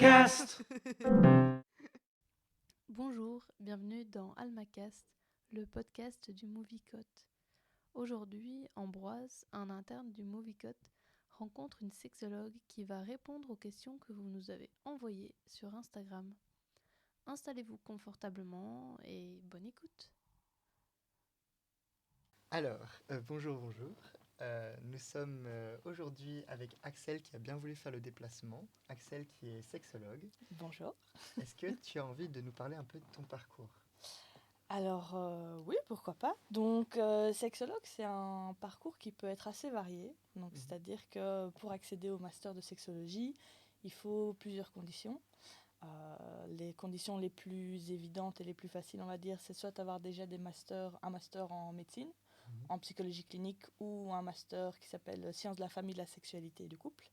Almacast. Bonjour, bienvenue dans Almacast, le podcast du Movicote. Aujourd'hui, Ambroise, un interne du Movicote, rencontre une sexologue qui va répondre aux questions que vous nous avez envoyées sur Instagram. Installez-vous confortablement et bonne écoute. Alors, bonjour. Nous sommes aujourd'hui avec Axel qui a bien voulu faire le déplacement. Axel qui est sexologue. Bonjour. Est-ce que tu as envie de nous parler un peu de ton parcours ? Alors oui, pourquoi pas. Donc sexologue, c'est un parcours qui peut être assez varié. Donc c'est-à-dire que pour accéder au master de sexologie, il faut plusieurs conditions. Les conditions les plus évidentes et les plus faciles, on va dire, c'est soit avoir déjà un master en médecine, en psychologie clinique, ou un master qui s'appelle Sciences de la famille, de la sexualité et du couple.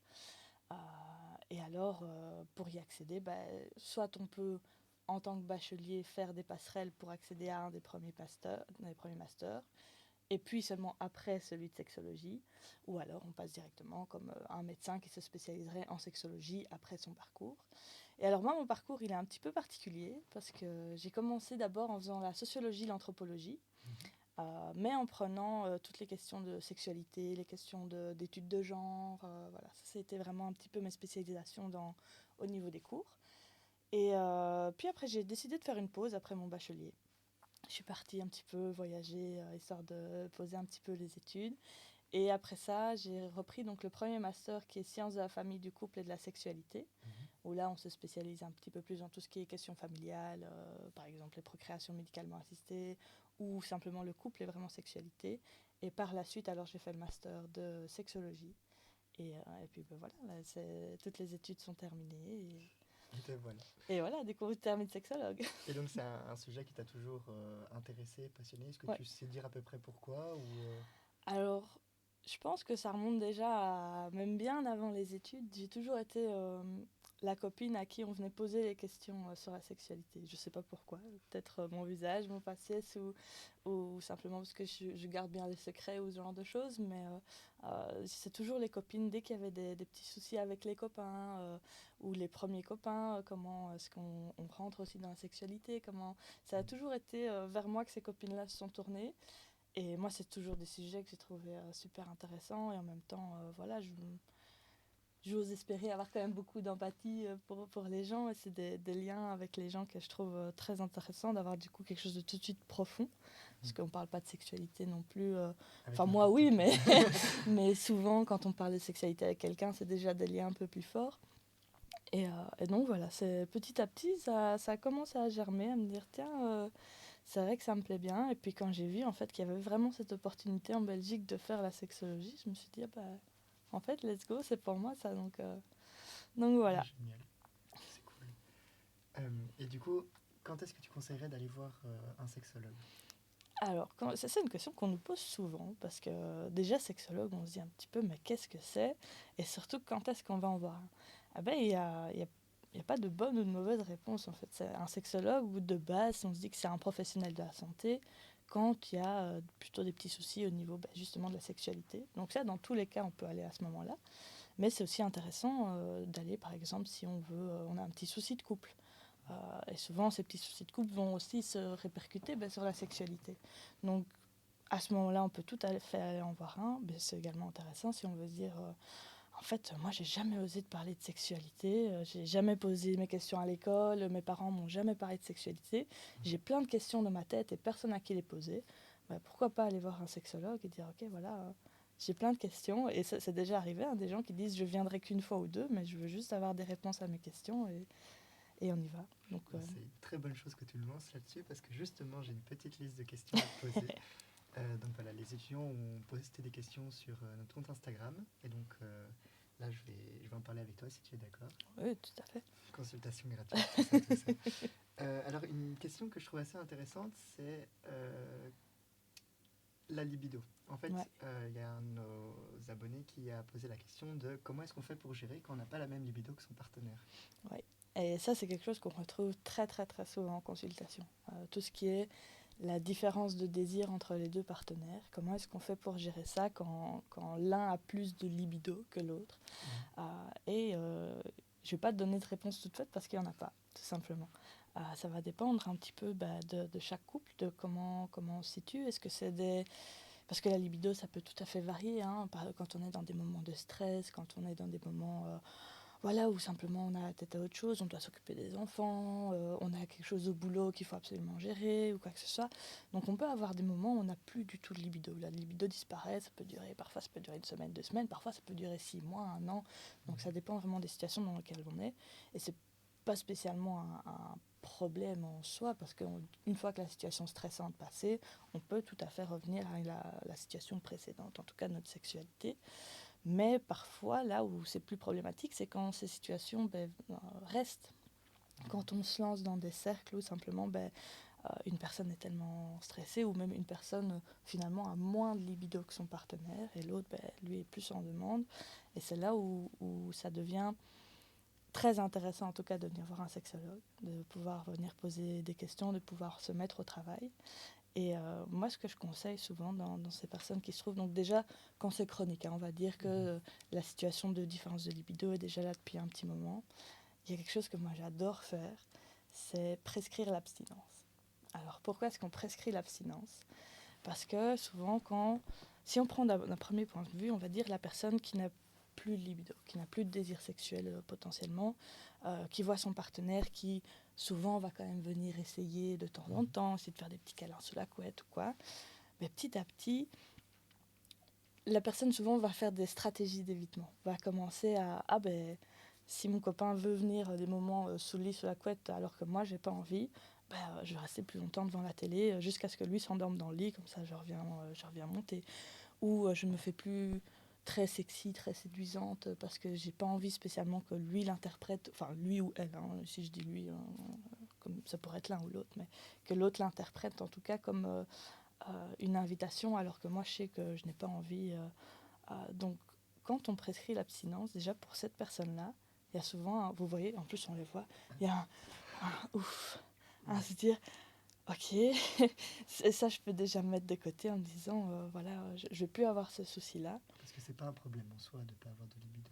Et alors, pour y accéder, soit on peut, en tant que bachelier, faire des passerelles pour accéder à un des premiers masters, et puis seulement après celui de sexologie, ou alors on passe directement comme un médecin qui se spécialiserait en sexologie après son parcours. Et alors moi, mon parcours, il est un petit peu particulier, parce que j'ai commencé d'abord en faisant la sociologie, l'anthropologie, mais en prenant toutes les questions de sexualité, les questions d'études de genre, voilà, ça c'était vraiment un petit peu mes spécialisations au niveau des cours. Et puis après j'ai décidé de faire une pause après mon bachelier. Je suis partie un petit peu voyager, histoire de poser un petit peu les études. Et après ça, j'ai repris donc le premier master qui est Sciences de la famille, du couple et de la sexualité, où là on se spécialise un petit peu plus dans tout ce qui est questions familiales, par exemple les procréations médicalement assistées, ou simplement le couple et vraiment sexualité. Et par la suite, alors j'ai fait le master de sexologie. Et puis voilà, là, toutes les études sont terminées. Voilà. Et voilà, du coup, je termine sexologue. Et donc c'est un sujet qui t'a toujours intéressé, passionné. Est-ce que Ouais. tu sais dire à peu près pourquoi Alors, je pense que ça remonte déjà à même bien avant les études. J'ai toujours été la copine à qui on venait poser les questions sur la sexualité. Je sais pas pourquoi. Peut-être mon visage, mon faciès ou simplement parce que je garde bien les secrets ou ce genre de choses. Mais c'est toujours les copines. Dès qu'il y avait des petits soucis avec les copains ou les premiers copains, comment est-ce qu'on rentre aussi dans la sexualité, ça a toujours été vers moi que ces copines-là se sont tournées. Et moi, c'est toujours des sujets que j'ai trouvé super intéressants. Et en même temps, voilà, j'ose espérer avoir quand même beaucoup d'empathie pour les gens. Et c'est des liens avec les gens que je trouve très intéressants, d'avoir du coup quelque chose de tout de suite profond. Parce qu'on ne parle pas de sexualité non plus. Enfin, moi, oui, mais, mais souvent, quand on parle de sexualité avec quelqu'un, c'est déjà des liens un peu plus forts. Et donc, voilà, petit à petit, ça commence à germer, à me dire, tiens... c'est vrai que ça me plaît bien. Et puis quand j'ai vu en fait qu'il y avait vraiment cette opportunité en Belgique de faire la sexologie, je me suis dit, en fait, let's go, c'est pour moi ça. Donc voilà. Génial, c'est cool. Et du coup, quand est-ce que tu conseillerais d'aller voir un sexologue ? Alors, c'est une question qu'on nous pose souvent, parce que déjà, sexologue, on se dit un petit peu, mais qu'est-ce que c'est ? Et surtout, quand est-ce qu'on va en voir un ? Ah ben, il y a pas de bonne ou de mauvaise réponse, en fait. C'est un sexologue, ou de base, on se dit que c'est un professionnel de la santé, quand il y a plutôt des petits soucis au niveau justement de la sexualité. Donc ça, dans tous les cas, on peut aller à ce moment-là. Mais c'est aussi intéressant d'aller, par exemple, si on a un petit souci de couple. Et souvent, ces petits soucis de couple vont aussi se répercuter sur la sexualité. Donc, à ce moment-là, on peut tout à fait aller en voir un. Mais c'est également intéressant si on veut se dire en fait, moi, j'ai jamais osé de parler de sexualité. J'ai jamais posé mes questions à l'école. Mes parents m'ont jamais parlé de sexualité. J'ai plein de questions dans ma tête et personne à qui les poser. Pourquoi pas aller voir un sexologue et dire ok, voilà. J'ai plein de questions et ça, c'est déjà arrivé, des gens qui disent je viendrai qu'une fois ou deux, mais je veux juste avoir des réponses à mes questions et on y va. Donc, C'est une très bonne chose que tu le lances là-dessus parce que justement j'ai une petite liste de questions à te poser. Donc voilà, les étudiants ont posté des questions sur notre compte Instagram et donc là je vais en parler avec toi si tu es d'accord. oui, tout à fait. Consultation gratuite, tout ça. Alors une question que je trouve assez intéressante, c'est la libido. En fait, il y a un de nos abonnés qui a posé la question de comment est-ce qu'on fait pour gérer quand on n'a pas la même libido que son partenaire. Oui. Et ça, c'est quelque chose qu'on retrouve très, très, très souvent en consultation. Tout ce qui est la différence de désir entre les deux partenaires. Comment est-ce qu'on fait pour gérer ça quand l'un a plus de libido que l'autre ? Et je vais pas te donner de réponse toute faite parce qu'il y en a pas, tout simplement. Ça va dépendre un petit peu de chaque couple, de comment on se situe. Est-ce que c'est des... Parce que la libido, ça peut tout à fait varier, hein, quand on est dans des moments de stress, quand on est dans des moments où simplement on a la tête à autre chose, on doit s'occuper des enfants, on a quelque chose au boulot qu'il faut absolument gérer ou quoi que ce soit. Donc on peut avoir des moments où on n'a plus du tout de libido. La libido disparaît, parfois ça peut durer 1 semaine, 2 semaines, parfois ça peut durer 6 mois, 1 an. Donc ça dépend vraiment des situations dans lesquelles on est. Et c'est pas spécialement un problème en soi, parce qu'une fois que la situation stressante est passée, on peut tout à fait revenir à la situation précédente, en tout cas notre sexualité. Mais parfois, là où c'est plus problématique, c'est quand ces situations restent. Quand on se lance dans des cercles où simplement une personne est tellement stressée, ou même une personne finalement a moins de libido que son partenaire, et l'autre, lui, est plus en demande. Et c'est là où ça devient très intéressant, en tout cas, de venir voir un sexologue, de pouvoir venir poser des questions, de pouvoir se mettre au travail. Et moi, ce que je conseille souvent dans ces personnes qui se trouvent, donc déjà, quand c'est chronique, on va dire que la situation de différence de libido est déjà là depuis un petit moment, il y a quelque chose que moi j'adore faire, c'est prescrire l'abstinence. Alors pourquoi est-ce qu'on prescrit l'abstinence ? Parce que souvent, si on prend d'un premier point de vue, on va dire la personne qui n'a plus de libido, qui n'a plus de désir sexuel potentiellement, qui voit son partenaire qui souvent va quand même venir essayer de temps en temps, essayer de faire des petits câlins sous la couette ou quoi. Mais petit à petit, la personne souvent va faire des stratégies d'évitement, va commencer à si mon copain veut venir des moments sous le lit, sous la couette, alors que moi j'ai pas envie, je vais rester plus longtemps devant la télé jusqu'à ce que lui s'endorme dans le lit, comme ça je reviens monter. Ou je me fais plus très sexy, très séduisante, parce que j'ai pas envie spécialement que lui l'interprète, enfin lui ou elle, hein, si je dis lui, comme ça pourrait être l'un ou l'autre, mais que l'autre l'interprète en tout cas comme une invitation, alors que moi je sais que je n'ai pas envie. Donc quand on prescrit l'abstinence, déjà pour cette personne-là, il y a souvent, vous voyez, en plus on les voit, il y a un ouf, se dire ok, ça je peux déjà me mettre de côté en me disant je ne vais plus avoir ce souci-là. Parce que c'est pas un problème en soi de ne pas avoir de libido.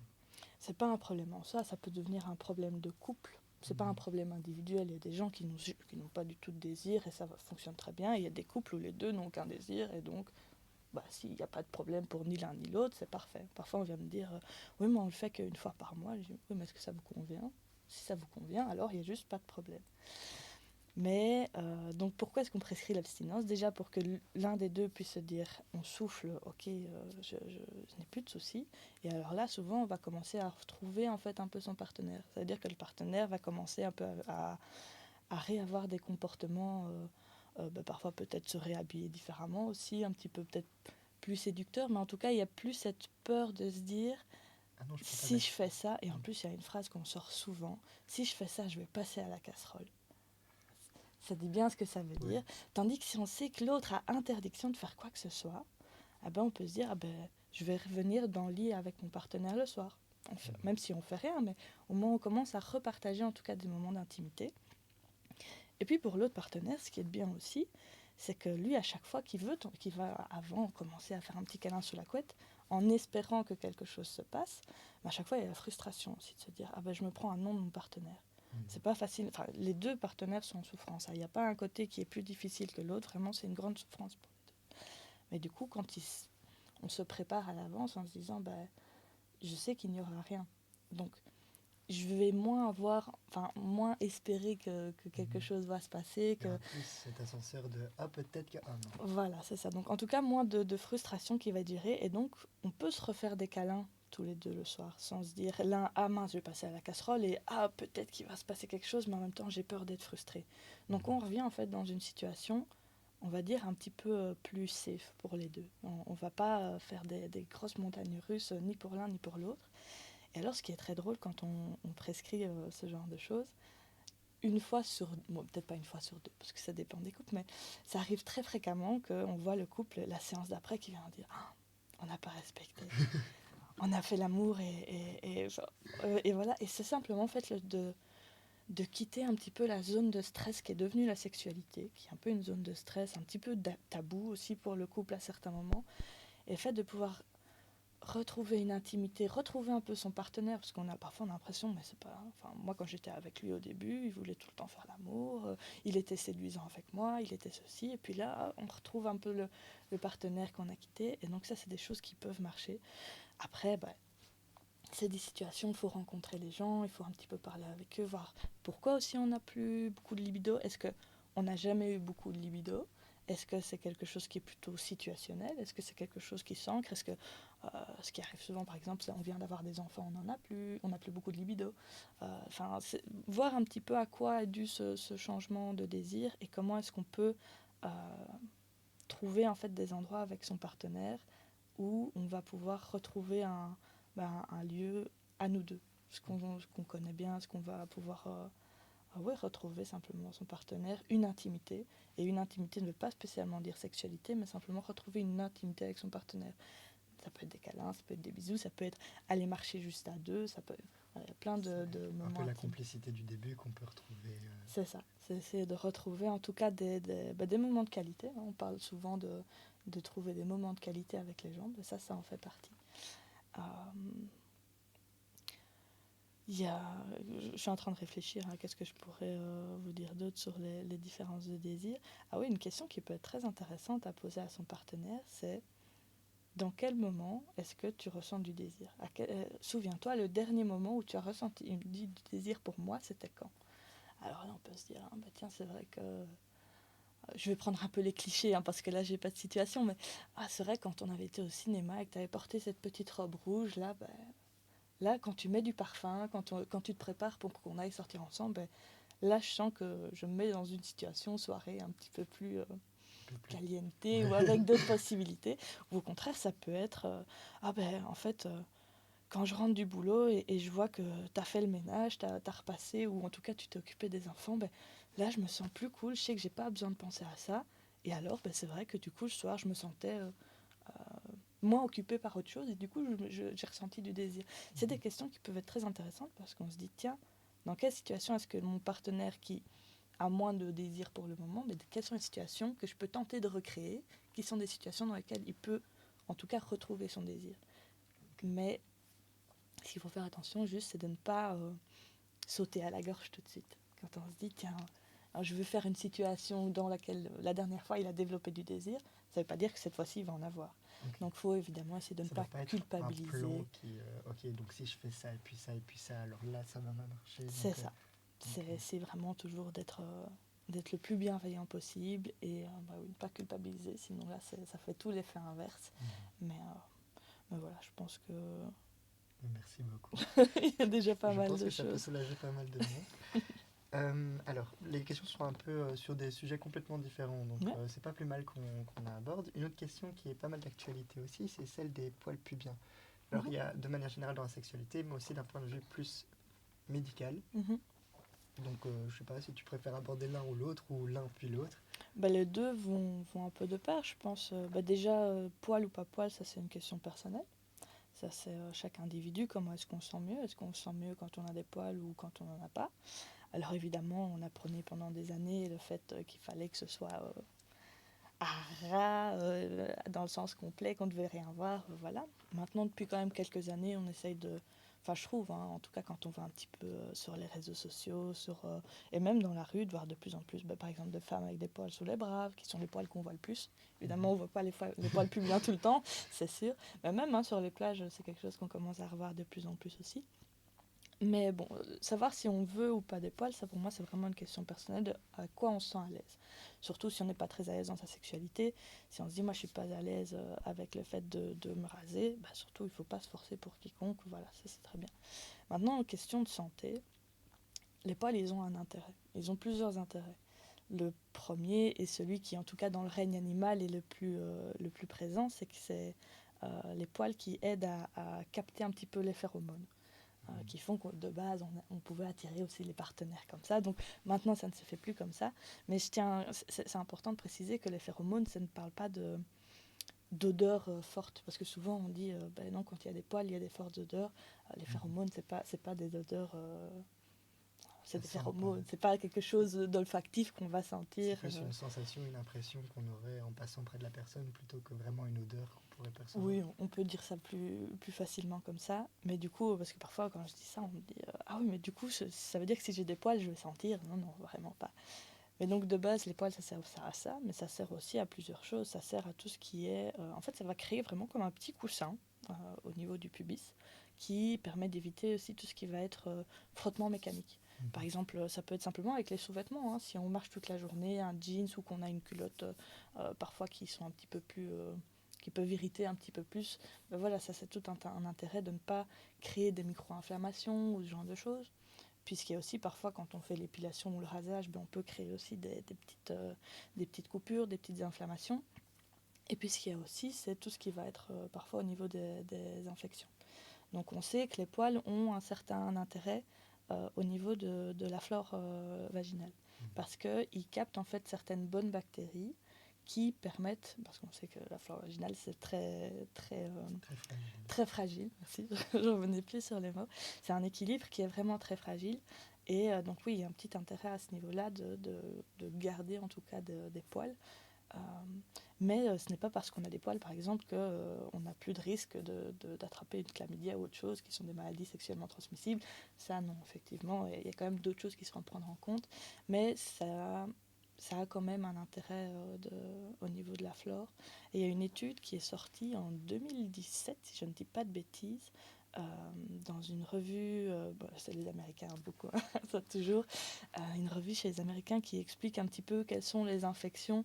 C'est pas un problème en soi, ça peut devenir un problème de couple. C'est pas un problème individuel. Il y a des gens qui n'ont pas du tout de désir et ça fonctionne très bien. Et il y a des couples où les deux n'ont aucun désir et donc s'il n'y a pas de problème pour ni l'un ni l'autre, c'est parfait. Parfois on vient me dire oui mais on le fait qu'une fois par mois. Je dis oui mais est-ce que ça vous convient ? Si ça vous convient, alors il n'y a juste pas de problème. Mais donc pourquoi est-ce qu'on prescrit l'abstinence ? Déjà pour que l'un des deux puisse se dire on souffle, ok, je n'ai plus de soucis. Et alors là, souvent, on va commencer à retrouver en fait un peu son partenaire. C'est-à-dire que le partenaire va commencer un peu à réavoir des comportements, parfois peut-être se réhabiller différemment aussi, un petit peu peut-être plus séducteur, mais en tout cas, il n'y a plus cette peur de se dire non, si je fais ça, et en plus, il y a une phrase qu'on sort souvent, si je fais ça, je vais passer à la casserole. Ça dit bien ce que ça veut dire. Tandis que si on sait que l'autre a interdiction de faire quoi que ce soit, on peut se dire je vais revenir dans le lit avec mon partenaire le soir. Même si on fait rien, mais au moins on commence à repartager en tout cas des moments d'intimité. Et puis pour l'autre partenaire, ce qui est bien aussi, c'est que lui, à chaque fois qu'il va avant commencer à faire un petit câlin sous la couette, en espérant que quelque chose se passe, à chaque fois il y a la frustration aussi de se dire je me prends un nom de mon partenaire. C'est pas facile. Enfin, les deux partenaires sont en souffrance. Il n'y a pas un côté qui est plus difficile que l'autre. Vraiment, c'est une grande souffrance pour les deux. Mais du coup, quand on se prépare à l'avance en se disant je sais qu'il n'y aura rien. Donc, je vais moins espérer que quelque chose va se passer. Que... plus cet ascenseur de peut-être que non. Voilà, c'est ça. Donc, en tout cas, moins de frustration qui va durer. Et donc, on peut se refaire des câlins tous les deux le soir, sans se dire l'un mince je vais passer à la casserole et peut-être qu'il va se passer quelque chose mais en même temps j'ai peur d'être frustrée. Donc on revient en fait dans une situation on va dire un petit peu plus safe pour les deux. On va pas faire des grosses montagnes russes ni pour l'un ni pour l'autre. Et alors ce qui est très drôle quand on prescrit ce genre de choses, peut-être pas une fois sur deux parce que ça dépend des couples, mais ça arrive très fréquemment qu'on voit le couple la séance d'après qui vient dire on n'a pas respecté. On a fait l'amour et voilà. Et c'est simplement en fait de quitter un petit peu la zone de stress qui est devenue la sexualité, qui est un peu une zone de stress, un petit peu tabou aussi pour le couple à certains moments. Et le fait de pouvoir retrouver une intimité, retrouver un peu son partenaire, parce qu'on a parfois l'impression, mais c'est pas... Enfin, moi, quand j'étais avec lui au début, il voulait tout le temps faire l'amour, il était séduisant avec moi, il était ceci, et puis là, on retrouve un peu le partenaire qu'on a quitté, et donc ça, c'est des choses qui peuvent marcher. Après, c'est des situations, il faut rencontrer les gens, il faut un petit peu parler avec eux, voir pourquoi aussi on n'a plus beaucoup de libido. Est-ce qu'on n'a jamais eu beaucoup de libido? Est-ce que c'est quelque chose qui est plutôt situationnel? Est-ce que c'est quelque chose qui s'ancre? Est-ce que ce qui arrive souvent, par exemple, c'est on vient d'avoir des enfants, on n'a plus beaucoup de libido. Enfin, voir un petit peu à quoi est dû ce changement de désir et comment est-ce qu'on peut euh, trouver en fait des endroits avec son partenaire où on va pouvoir retrouver un lieu à nous deux, ce qu'on connaît bien, ce qu'on va pouvoir retrouver simplement son partenaire, une intimité. Et une intimité ne veut pas spécialement dire sexualité, mais simplement retrouver une intimité avec son partenaire. Ça peut être des câlins, ça peut être des bisous, ça peut être aller marcher juste à deux, ça peut... Voilà, il y a plein de moments un peu la intimes. complicité du début qu'on peut retrouver. C'est ça, c'est essayer de retrouver en tout cas des moments de qualité. On parle souvent de trouver des moments de qualité avec les gens, et ça en fait partie. Euh, je suis en train de réfléchir à qu'est-ce que je pourrais vous dire d'autre sur les différences de désir. Ah oui, une question qui peut être très intéressante à poser à son partenaire, c'est dans quel moment est-ce que tu ressens du désir? Souviens-toi, le dernier moment où tu as ressenti du désir pour moi, c'était quand? Alors là, on peut se dire, tiens, c'est vrai que... Je vais prendre un peu les clichés, parce que là, j'ai pas de situation, mais c'est vrai, quand on avait été au cinéma et que tu avais porté cette petite robe rouge, là, quand tu mets du parfum, quand tu te prépares pour qu'on aille sortir ensemble, là, je sens que je me mets dans une situation, soirée, un petit peu plus caliente ou avec d'autres possibilités. Ou au contraire, ça peut être, en fait, quand je rentre du boulot et je vois que tu as fait le ménage, tu as repassé, ou en tout cas, tu t'es occupé des enfants, là, je me sens plus cool, je sais que j'ai pas besoin de penser à ça. Et alors, c'est vrai que du coup, le soir, je me sentais moins occupée par autre chose et du coup j'ai ressenti du désir. C'est des questions qui peuvent être très intéressantes parce qu'on se dit tiens, dans quelle situation est-ce que mon partenaire qui a moins de désir pour le moment, mais quelles sont les situations que je peux tenter de recréer, qui sont des situations dans lesquelles il peut en tout cas retrouver son désir. Mais ce qu'il faut faire attention juste, c'est de ne pas sauter à la gorge tout de suite. Quand on se dit tiens, alors je veux faire une situation dans laquelle la dernière fois il a développé du désir, ça ne veut pas dire que cette fois-ci il va en avoir. Okay. Donc il faut évidemment essayer de ne pas culpabiliser. Un plan qui, ok, donc si je fais ça et puis ça et puis ça, alors là ça va marcher. C'est ça. C'est vraiment toujours d'être le plus bienveillant possible et ne pas culpabiliser, sinon là ça fait tout l'effet inverse. Mais voilà, je pense que... Merci beaucoup. Il y a déjà pas mal de choses. Je pense que ça peut soulager pas mal de monde. Alors, les questions sont un peu sur des sujets complètement différents, donc c'est pas plus mal qu'on aborde. Une autre question qui est pas mal d'actualité aussi, c'est celle des poils pubiens. Alors, il y a de manière générale dans la sexualité, mais aussi d'un point de vue plus médical. Donc, je sais pas si tu préfères aborder l'un ou l'autre, ou l'un puis l'autre. Les deux vont un peu de pair, je pense. Déjà, poil ou pas poil, ça c'est une question personnelle. Ça, c'est chaque individu, comment est-ce qu'on se sent mieux? Est-ce qu'on se sent mieux quand on a des poils ou quand on n'en a pas? Alors évidemment, on apprenait pendant des années le fait qu'il fallait que ce soit à ras, dans le sens complet, qu'on ne devait rien voir, voilà. Maintenant, depuis quand même quelques années, on essaye de... Enfin, je trouve, en tout cas quand on va un petit peu sur les réseaux sociaux, et même dans la rue, de voir de plus en plus, par exemple, de femmes avec des poils sous les bras, qui sont les poils qu'on voit le plus. Évidemment, on ne voit pas les poils pubiens tout le temps, c'est sûr. Mais même sur les plages, c'est quelque chose qu'on commence à revoir de plus en plus aussi. Mais bon, savoir si on veut ou pas des poils, ça pour moi c'est vraiment une question personnelle de à quoi on se sent à l'aise. Surtout si on n'est pas très à l'aise dans sa sexualité, si on se dit moi je suis pas à l'aise avec le fait de me raser, surtout il faut pas se forcer pour quiconque, voilà, ça c'est très bien. Maintenant en question de santé, les poils ils ont un intérêt, ils ont plusieurs intérêts. Le premier et celui qui en tout cas dans le règne animal est le plus présent, c'est que c'est les poils qui aident à capter un petit peu les phéromones. Qui font que de base on pouvait attirer aussi les partenaires comme ça. Donc maintenant ça ne se fait plus comme ça. Mais c'est important de préciser que les phéromones, ça ne parle pas d'odeur forte, parce que souvent on dit non, quand il y a des poils il y a des fortes odeurs. Les phéromones c'est pas des odeurs c'est des Ça sent phéromones, pas. c'est pas quelque chose d'olfactif qu'on va C'est sentir. plus une sensation, une impression qu'on aurait en passant près de la personne plutôt que vraiment une odeur qu'on pourrait percevoir. Oui, on peut dire ça plus facilement comme ça. Mais du coup, parce que parfois quand je dis ça, on me dit ah oui, mais du coup, ça veut dire que si j'ai des poils, je vais sentir. Non, non, vraiment pas. Mais donc de base, les poils, ça sert à ça, mais ça sert aussi à plusieurs choses. Ça sert à tout ce qui est... en fait, ça va créer vraiment comme un petit coussin au niveau du pubis qui permet d'éviter aussi tout ce qui va être frottement mécanique. Par exemple, ça peut être simplement avec les sous-vêtements. Hein. Si on marche toute la journée, un jeans ou qu'on a une culotte parfois qui sont un petit peu plus... qui peuvent irriter un petit peu plus, ben voilà, ça c'est tout un intérêt de ne pas créer des micro-inflammations ou ce genre de choses. Puisqu'il y a aussi parfois quand on fait l'épilation ou le rasage, ben on peut créer aussi des petites coupures, des petites inflammations. Et puis ce qu'il y a aussi, c'est tout ce qui va être parfois au niveau des infections. Donc on sait que les poils ont un certain intérêt au niveau de la flore vaginale. Parce qu'ils captent en fait certaines bonnes bactéries qui permettent, parce qu'on sait que la flore vaginale c'est très fragile, merci, je revenais plus sur les mots, c'est un équilibre qui est vraiment très fragile. Et donc oui, il y a un petit intérêt à ce niveau-là de garder en tout cas des poils. Euh, mais ce n'est pas parce qu'on a des poils, par exemple, qu'on n'a plus de risque d'attraper une chlamydia ou autre chose, qui sont des maladies sexuellement transmissibles. Ça, non, effectivement, il y a quand même d'autres choses qui seront à prendre en compte. Mais ça a quand même un intérêt au niveau de la flore. Et il y a une étude qui est sortie en 2017, si je ne dis pas de bêtises, euh, dans une revue, c'est les Américains beaucoup, ça toujours, une revue chez les Américains qui explique un petit peu quelles sont les infections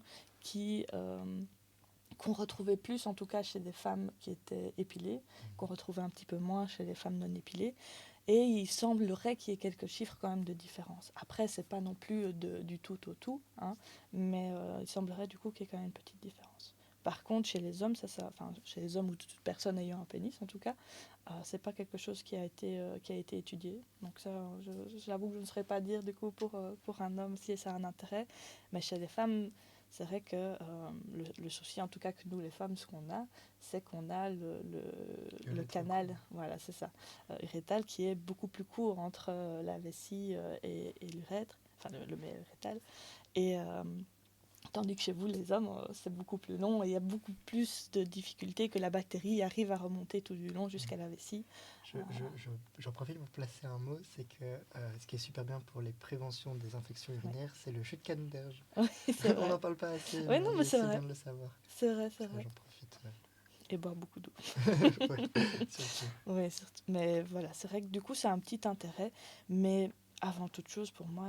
qu'on retrouvait plus en tout cas chez des femmes qui étaient épilées, qu'on retrouvait un petit peu moins chez les femmes non épilées. Et il semblerait qu'il y ait quelques chiffres quand même de différence. Après, c'est pas non plus du tout au tout, hein, mais il semblerait du coup qu'il y ait quand même une petite différence. Par contre, chez les hommes, enfin, chez les hommes ou toute personne ayant un pénis en tout cas, c'est pas quelque chose qui a été étudié. Donc ça, j'avoue que je ne saurais pas dire du coup pour un homme si ça a un intérêt. Mais chez les femmes, c'est vrai que le souci, en tout cas que nous les femmes, ce qu'on a, c'est qu'on a le canal, voilà, c'est ça, urétal qui est beaucoup plus court entre la vessie et l'urètre, enfin le méa urétal. Et tandis que chez vous, les hommes, c'est beaucoup plus long et il y a beaucoup plus de difficultés que la bactérie arrive à remonter tout du long jusqu'à la vessie. J'en profite pour placer un mot, c'est que ce qui est super bien pour les préventions des infections urinaires, c'est le jus de canneberge. Oui, c'est On vrai. n'en parle pas assez, Oui, non, mais c'est c'est vrai. bien de le savoir. C'est vrai, c'est vrai. J'en profite. Et boire beaucoup d'eau. Ouais, surtout. Oui, surtout. Mais voilà, c'est vrai que du coup, c'est un petit intérêt. Mais avant toute chose, pour moi,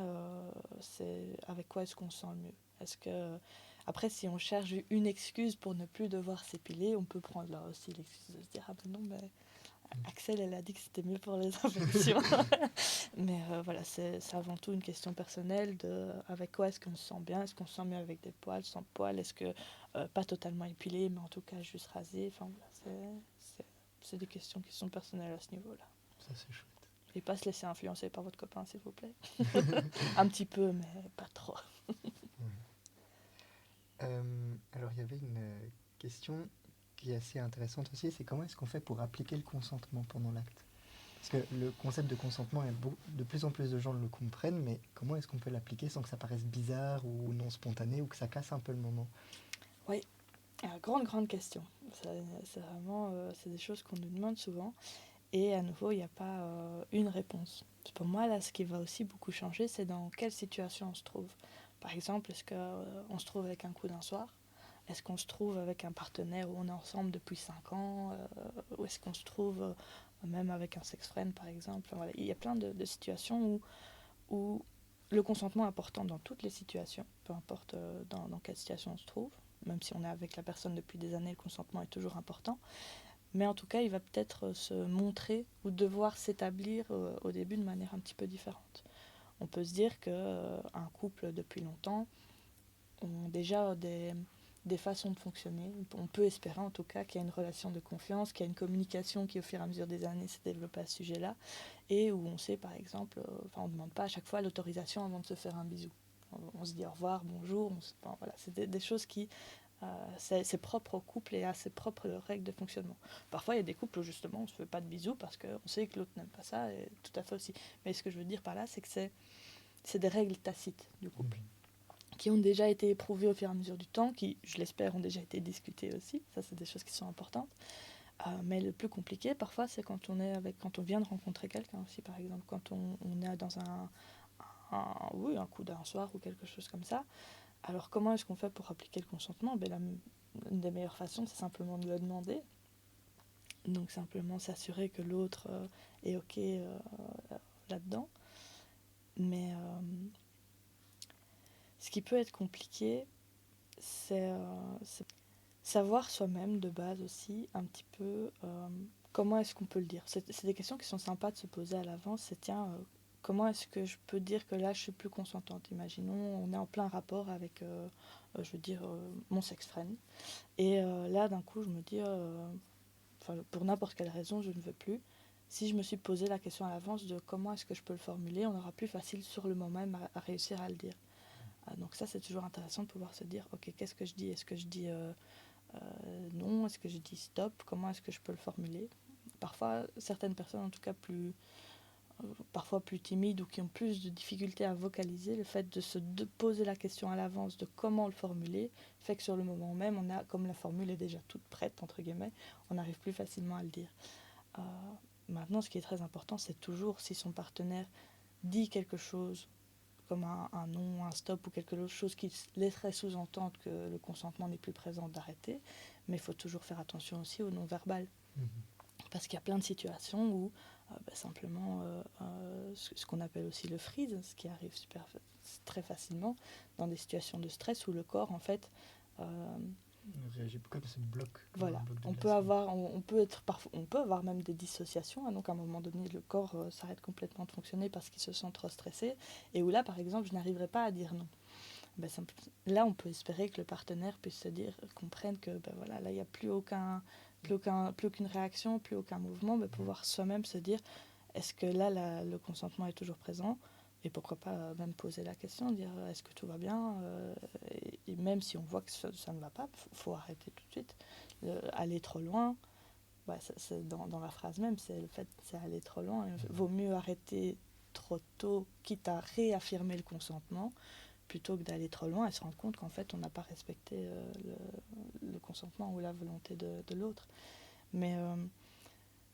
c'est avec quoi est-ce qu'on se sent le mieux. Est-ce que après, si on cherche une excuse pour ne plus devoir s'épiler, on peut prendre là aussi l'excuse de se dire ah ben non, mais Axel, elle a dit que c'était mieux pour les infections. Mais voilà, c'est avant tout une question personnelle de avec quoi est-ce qu'on se sent bien. Est-ce qu'on se sent mieux avec des poils, sans poils? Est-ce que pas totalement épilé, mais en tout cas juste rasé? Enfin voilà, c'est des questions qui sont personnelles à ce niveau-là. Ça, c'est chouette. Et pas se laisser influencer par votre copain, s'il vous plaît. Un petit peu, mais pas trop. Alors, il y avait une question qui est assez intéressante aussi, c'est comment est-ce qu'on fait pour appliquer le consentement pendant l'acte? Parce que le concept de consentement, de plus en plus de gens le comprennent, mais comment est-ce qu'on peut l'appliquer sans que ça paraisse bizarre ou non spontané ou que ça casse un peu le moment? Oui, grande question. C'est vraiment c'est des choses qu'on nous demande souvent. Et à nouveau, il n'y a pas une réponse. Pour moi, là, ce qui va aussi beaucoup changer, c'est dans quelle situation on se trouve. Par exemple, est-ce qu'on se trouve avec un coup d'un soir? Est-ce qu'on se trouve avec un partenaire où on est ensemble depuis 5 ans? Ou est-ce qu'on se trouve même avec un sex-friend, par exemple? Voilà. Il y a plein de situations où le consentement est important dans toutes les situations, peu importe dans quelle situation on se trouve. Même si on est avec la personne depuis des années, le consentement est toujours important. Mais en tout cas, il va peut-être se montrer ou devoir s'établir au début de manière un petit peu différente. On peut se dire qu'un couple depuis longtemps ont déjà des façons de fonctionner. On peut espérer en tout cas qu'il y a une relation de confiance, qu'il y a une communication qui au fur et à mesure des années s'est développée à ce sujet-là, et où on sait par exemple, on ne demande pas à chaque fois l'autorisation avant de se faire un bisou. On se dit au revoir, bonjour, voilà, c'est des choses qui c'est propre au couple et à ses propres règles de fonctionnement. Parfois, il y a des couples où justement on ne se fait pas de bisous parce qu'on sait que l'autre n'aime pas ça, et tout à fait aussi. Mais ce que je veux dire par là, c'est que c'est des règles tacites du couple qui ont déjà été éprouvées au fur et à mesure du temps, qui, je l'espère, ont déjà été discutées aussi. Ça, c'est des choses qui sont importantes. Mais le plus compliqué, parfois, c'est quand on vient de rencontrer quelqu'un aussi, par exemple, quand on est dans un coup d'un soir ou quelque chose comme ça. Alors, comment est-ce qu'on fait pour appliquer le consentement? Une des meilleures façons, c'est simplement de le demander. Donc, simplement s'assurer que l'autre est OK là-dedans. Mais ce qui peut être compliqué, c'est savoir soi-même de base aussi un petit peu comment est-ce qu'on peut le dire. C'est des questions qui sont sympas de se poser à l'avance. C'est tiens, comment est-ce que je peux dire que là je suis plus consentante? Imaginons, on est en plein rapport avec, je veux dire, mon sex-friend. Et là d'un coup je me dis, pour n'importe quelle raison je ne veux plus. Si je me suis posé la question à l'avance de comment est-ce que je peux le formuler, on aura plus facile sur le moment même à réussir à le dire. Donc ça c'est toujours intéressant de pouvoir se dire, ok, qu'est-ce que je dis? Est-ce que je dis non? Est-ce que je dis stop? Comment est-ce que je peux le formuler? Parfois, certaines personnes, en tout cas parfois plus timides ou qui ont plus de difficultés à vocaliser, le fait de poser la question à l'avance de comment le formuler, fait que sur le moment même, comme la formule est déjà toute prête, entre guillemets, on arrive plus facilement à le dire. Maintenant, ce qui est très important, c'est toujours si son partenaire dit quelque chose comme un non, un stop ou quelque chose qui laisserait sous-entendre que le consentement n'est plus présent, d'arrêter. Mais il faut toujours faire attention aussi au non-verbal. Parce qu'il y a plein de situations où simplement ce qu'on appelle aussi le freeze, ce qui arrive très facilement dans des situations de stress où le corps en fait réagit comme ça, bloque. Voilà, on peut avoir même des dissociations, hein, donc à un moment donné le corps s'arrête complètement de fonctionner parce qu'il se sent trop stressé, et où là par exemple je n'arriverai pas à dire non. Là on peut espérer que le partenaire puisse se dire, comprenne que voilà, là il n'y a plus aucune réaction, plus aucun mouvement, pouvoir soi-même se dire est-ce que là le consentement est toujours présent, et pourquoi pas même poser la question, dire est-ce que tout va bien, et même si on voit que ça ne va pas, faut arrêter tout de suite. Aller trop loin, c'est dans la phrase même, c'est aller trop loin. Vaut mieux arrêter trop tôt, quitte à réaffirmer le consentement, plutôt que d'aller trop loin et se rendre compte qu'en fait on n'a pas respecté le consentement ou la volonté de l'autre. Mais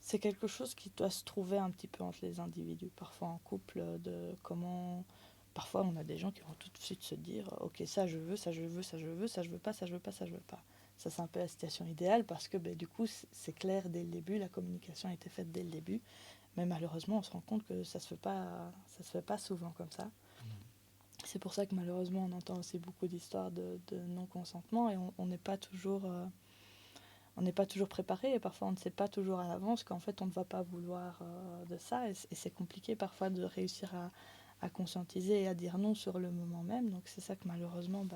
c'est quelque chose qui doit se trouver un petit peu entre les individus. Parfois en couple, parfois on a des gens qui vont tout de suite se dire ok, ça je veux, ça je veux, ça je veux, ça je veux pas, ça je veux pas, ça je veux pas. Ça c'est un peu la situation idéale parce que du coup c'est clair dès le début, la communication a été faite dès le début, mais malheureusement on se rend compte que ça se fait pas souvent comme ça. C'est pour ça que malheureusement on entend aussi beaucoup d'histoires de non-consentement, et on n'est pas toujours préparé, et parfois on ne sait pas toujours à l'avance qu'en fait on ne va pas vouloir de ça, et c'est compliqué parfois de réussir à conscientiser et à dire non sur le moment même. Donc c'est ça que malheureusement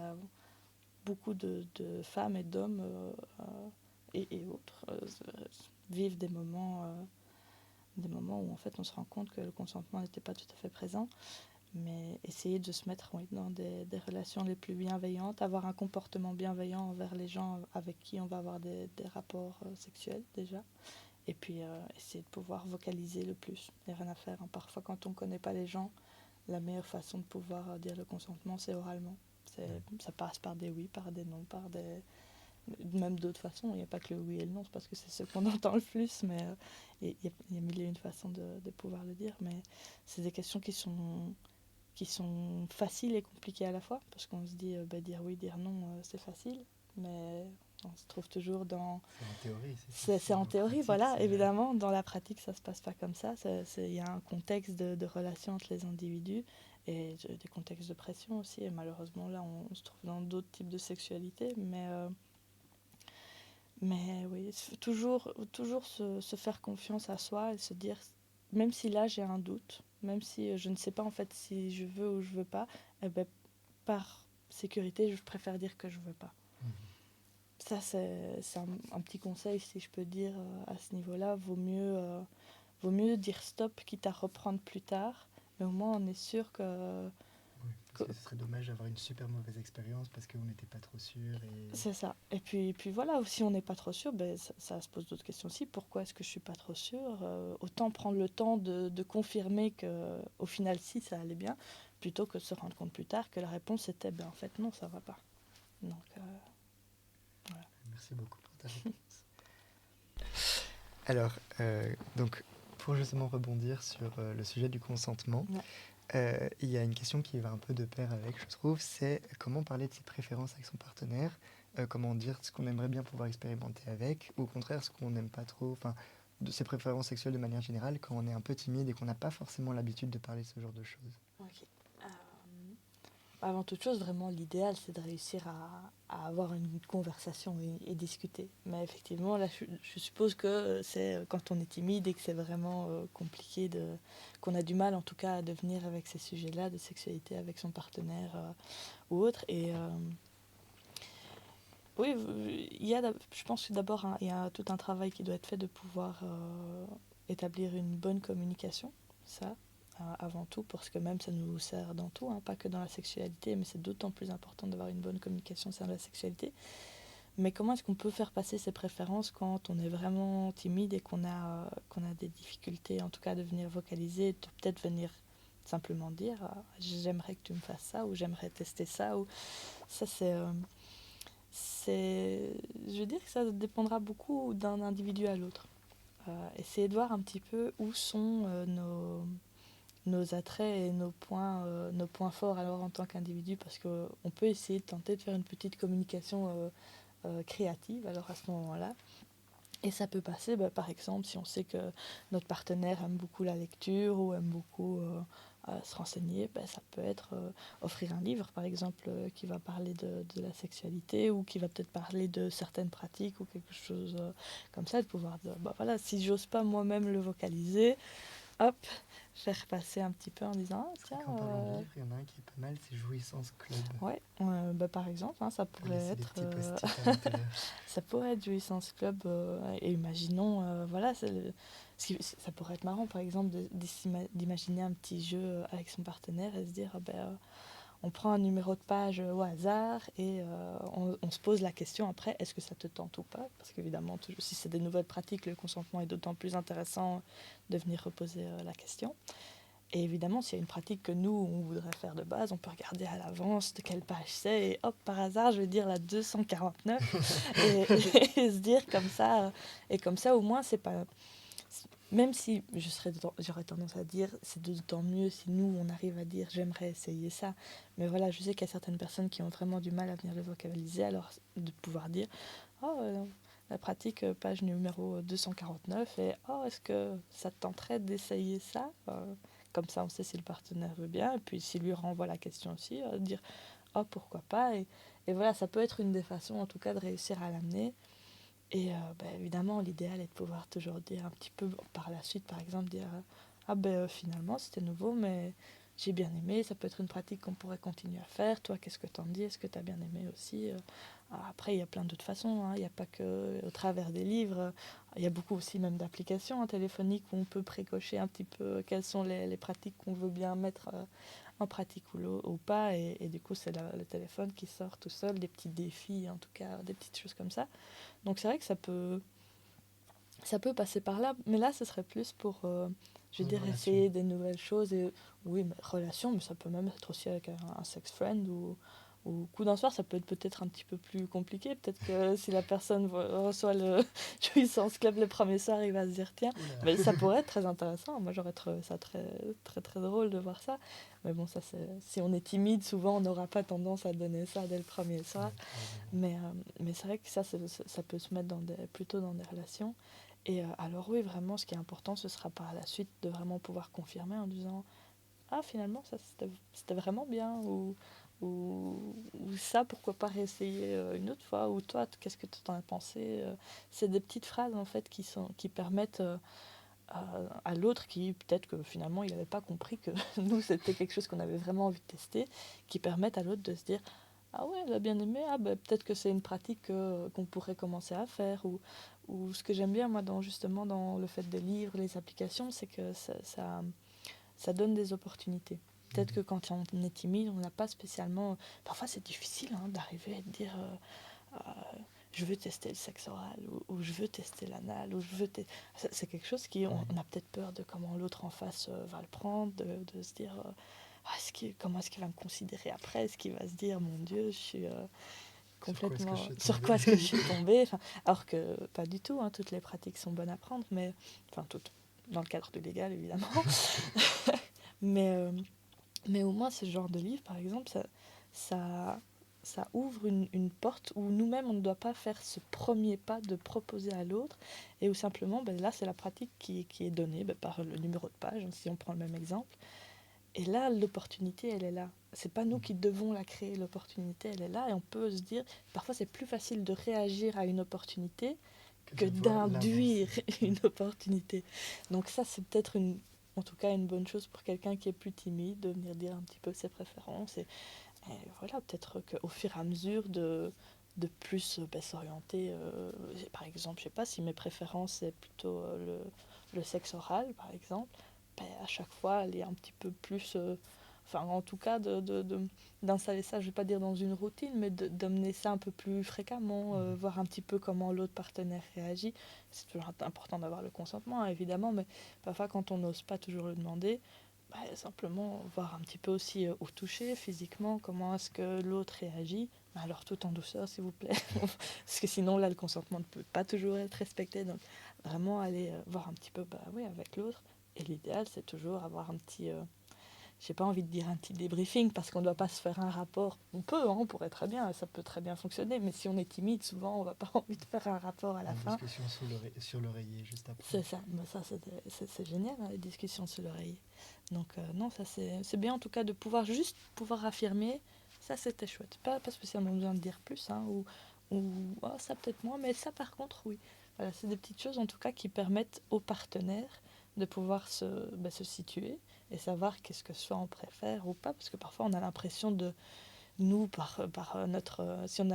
beaucoup de femmes et d'hommes et autres vivent des moments où en fait on se rend compte que le consentement n'était pas tout à fait présent. Mais essayer de se mettre dans des relations les plus bienveillantes, avoir un comportement bienveillant envers les gens avec qui on va avoir des rapports sexuels déjà, et puis essayer de pouvoir vocaliser le plus. Il n'y a rien à faire, hein. Parfois quand on ne connaît pas les gens, la meilleure façon de pouvoir dire le consentement, c'est oralement. Ça passe par des oui, par des non, même d'autres façons. Il n'y a pas que le oui et le non, c'est parce que c'est ce qu'on entend le plus, mais il y a mille et une façons de pouvoir le dire. Mais c'est des questions qui sont faciles et compliquées à la fois, parce qu'on se dit dire oui, dire non, c'est facile, mais on se trouve toujours dans... C'est en théorie. C'est en théorie, pratique, voilà, évidemment. Dans la pratique, ça se passe pas comme ça. Il y a un contexte de relation entre les individus, et des contextes de pression aussi, et malheureusement là on se trouve dans d'autres types de sexualité, mais oui, toujours se faire confiance à soi et se dire, même si là j'ai un doute, même si je ne sais pas en fait si je veux ou je veux pas, par sécurité, je préfère dire que je veux pas. Ça, c'est un petit conseil, si je peux dire, à ce niveau-là. Vaut mieux dire stop, quitte à reprendre plus tard, mais au moins on est sûr que Oui, parce que ce serait dommage d'avoir une super mauvaise expérience parce qu'on n'était pas trop sûr. C'est ça. Et puis voilà, si on n'est pas trop sûr, ben, ça se pose d'autres questions aussi. Pourquoi est-ce que je suis pas trop sûre? Autant prendre le temps de confirmer que au final, si, ça allait bien, plutôt que de se rendre compte plus tard que la réponse était, ben, en fait, non, ça va pas. Donc, voilà. Merci beaucoup pour ta réponse. Alors, donc, pour justement rebondir sur le sujet du consentement, il y a une question qui va un peu de pair avec, je trouve, c'est comment parler de ses préférences avec son partenaire, comment dire ce qu'on aimerait bien pouvoir expérimenter avec, ou au contraire ce qu'on n'aime pas trop, enfin, de ses préférences sexuelles de manière générale, quand on est un peu timide et qu'on n'a pas forcément l'habitude de parler de ce genre de choses. Ok. Avant toute chose, vraiment, l'idéal, c'est de réussir à avoir une conversation et discuter. Mais effectivement, là, je suppose que c'est quand on est timide et que c'est vraiment compliqué, qu'on a du mal, en tout cas, à devenir avec ces sujets-là, de sexualité avec son partenaire ou autre. Et oui, je pense que d'abord, il y a tout un travail qui doit être fait de pouvoir établir une bonne communication. Ça, avant tout, parce que même ça nous sert dans tout, hein, pas que dans la sexualité, mais c'est d'autant plus important d'avoir une bonne communication sur la sexualité. Mais comment est-ce qu'on peut faire passer ses préférences quand on est vraiment timide et qu'on a des difficultés, en tout cas, de venir vocaliser, de peut-être venir simplement dire j'aimerais que tu me fasses ça, ou j'aimerais tester ça, ou ça je veux dire que ça dépendra beaucoup d'un individu à l'autre. Essayer de voir un petit peu où sont nos attraits et nos points forts alors en tant qu'individu, parce qu'on peut essayer de tenter de faire une petite communication créative alors à ce moment-là. Et ça peut passer, par exemple, si on sait que notre partenaire aime beaucoup la lecture ou aime beaucoup se renseigner, ça peut être offrir un livre, par exemple, qui va parler de la sexualité ou qui va peut-être parler de certaines pratiques ou quelque chose comme ça, de pouvoir dire, voilà, si j'ose pas moi-même le vocaliser, hop, faire passer un petit peu en disant Parce que quand parlant de livre, il y en a un qui est pas mal, c'est Jouissance Club. Ouais, par exemple, hein, ça On peut pourrait laisser des être petits post-it à l'intérieur. ça pourrait être Jouissance Club et imaginons voilà, ça pourrait être marrant par exemple d'imaginer un petit jeu avec son partenaire et se dire on prend un numéro de page au hasard et on se pose la question après, est-ce que ça te tente ou pas? Parce qu'évidemment, si c'est des nouvelles pratiques, le consentement est d'autant plus intéressant de venir reposer la question. Et évidemment, s'il y a une pratique que nous, on voudrait faire de base, on peut regarder à l'avance de quelle page c'est, et hop, par hasard, je vais dire la 249, et se dire comme ça, et comme ça, au moins, c'est pas... Même si j'aurais tendance à dire, c'est d'autant mieux si nous, on arrive à dire, j'aimerais essayer ça. Mais voilà, je sais qu'il y a certaines personnes qui ont vraiment du mal à venir le vocaliser, alors de pouvoir dire, oh, la pratique, page numéro 249, et oh, est-ce que ça te tenterait d'essayer ça comme ça, on sait si le partenaire veut bien. Et puis, s'il lui renvoie la question aussi, dire « Oh, pourquoi pas ?» et voilà, ça peut être une des façons, en tout cas, de réussir à l'amener. Et évidemment, l'idéal est de pouvoir toujours dire un petit peu par la suite, par exemple, dire « Ah finalement, c'était nouveau, mais j'ai bien aimé. Ça peut être une pratique qu'on pourrait continuer à faire. Toi, qu'est-ce que t'en dis? Est-ce que t'as bien aimé aussi ?» Après, il y a plein d'autres façons, hein. Il n'y a pas que au travers des livres. Il y a beaucoup aussi même d'applications téléphoniques où on peut précocher un petit peu quelles sont les pratiques qu'on veut bien mettre en pratique ou pas. Et du coup, c'est le téléphone qui sort tout seul, des petits défis, en tout cas, des petites choses comme ça. Donc c'est vrai que ça peut passer par là. Mais là, ce serait plus pour, je veux dire, essayer des nouvelles choses. Et, oui, mais relation, mais ça peut même être aussi avec un sex friend ou coup d'un soir, ça peut être peut-être un petit peu plus compliqué. Peut-être que si la personne reçoit le Jouissance Club le premier soir, il va se dire tiens, mais ça pourrait être très intéressant. Moi, j'aurais trouvé ça très, très, très drôle de voir ça. Mais bon, ça, si on est timide, souvent, on n'aura pas tendance à donner ça dès le premier soir. Mais c'est vrai que ça peut se mettre plutôt dans des relations. Et alors oui, vraiment, ce qui est important, ce sera par la suite de vraiment pouvoir confirmer en disant ah, finalement, ça, c'était vraiment bien. Ou ça, pourquoi pas réessayer une autre fois? Ou toi, qu'est-ce que tu en as pensé? C'est des petites phrases, en fait, qui permettent à l'autre, qui peut-être que finalement, il n'avait pas compris que nous, c'était quelque chose qu'on avait vraiment envie de tester, qui permettent à l'autre de se dire ah ouais, elle a bien aimé, peut-être que c'est une pratique qu'on pourrait commencer à faire. Ou ce que j'aime bien, moi, justement, dans le fait des livres, les applications, c'est que ça donne des opportunités. Peut-être que quand on est timide, on n'a pas spécialement... Parfois, c'est difficile d'arriver à dire je veux tester le sexe oral, ou je veux tester l'anal, ou je veux c'est quelque chose qui... On a peut-être peur de comment l'autre en face va le prendre, de se dire comment est-ce qu'il va me considérer après? Est-ce qu'il va se dire, mon Dieu, je suis... complètement sur quoi est-ce que je suis tombée, alors que pas du tout, toutes les pratiques sont bonnes à prendre, mais toutes dans le cadre du légal évidemment. mais au moins ce genre de livre par exemple ça ouvre une porte où nous-mêmes on ne doit pas faire ce premier pas de proposer à l'autre, et où simplement là c'est la pratique qui est donnée par le numéro de page, si on prend le même exemple. Et là, l'opportunité, elle est là. C'est pas nous qui devons la créer, l'opportunité, elle est là. Et on peut se dire, parfois c'est plus facile de réagir à une opportunité que d'induire une opportunité. Donc ça, c'est peut-être en tout cas une bonne chose pour quelqu'un qui est plus timide, de venir dire un petit peu ses préférences. Et voilà, peut-être qu'au fur et à mesure de plus s'orienter, par exemple, je sais pas si mes préférences, c'est plutôt le sexe oral, par exemple, à chaque fois aller un petit peu plus en tout cas d'installer ça, je vais pas dire dans une routine, mais d'amener ça un peu plus fréquemment, voir un petit peu comment l'autre partenaire réagit. C'est toujours important d'avoir le consentement évidemment, mais parfois quand on n'ose pas toujours le demander, simplement voir un petit peu aussi au toucher, physiquement, comment est-ce que l'autre réagit. Alors tout en douceur s'il vous plaît, parce que sinon là le consentement ne peut pas toujours être respecté, donc vraiment aller voir un petit peu avec l'autre. Et l'idéal, c'est toujours avoir un petit... j'ai pas envie de dire un petit débriefing, parce qu'on ne doit pas se faire un rapport. On peut, on pourrait très bien, ça peut très bien fonctionner, mais si on est timide, souvent, on n'a pas envie de faire un rapport à la fin. Une discussion sur l'oreiller, juste après. C'est ça, ça c'est génial, les discussions sur l'oreiller. Donc non, ça c'est bien en tout cas de pouvoir affirmer, ça c'était chouette. Pas spécialement besoin de dire plus, ou ça peut-être moins, mais ça par contre, oui. Voilà, c'est des petites choses en tout cas qui permettent aux partenaires de pouvoir se situer et savoir qu'est-ce que soit on préfère ou pas, parce que parfois on a l'impression de nous par notre si on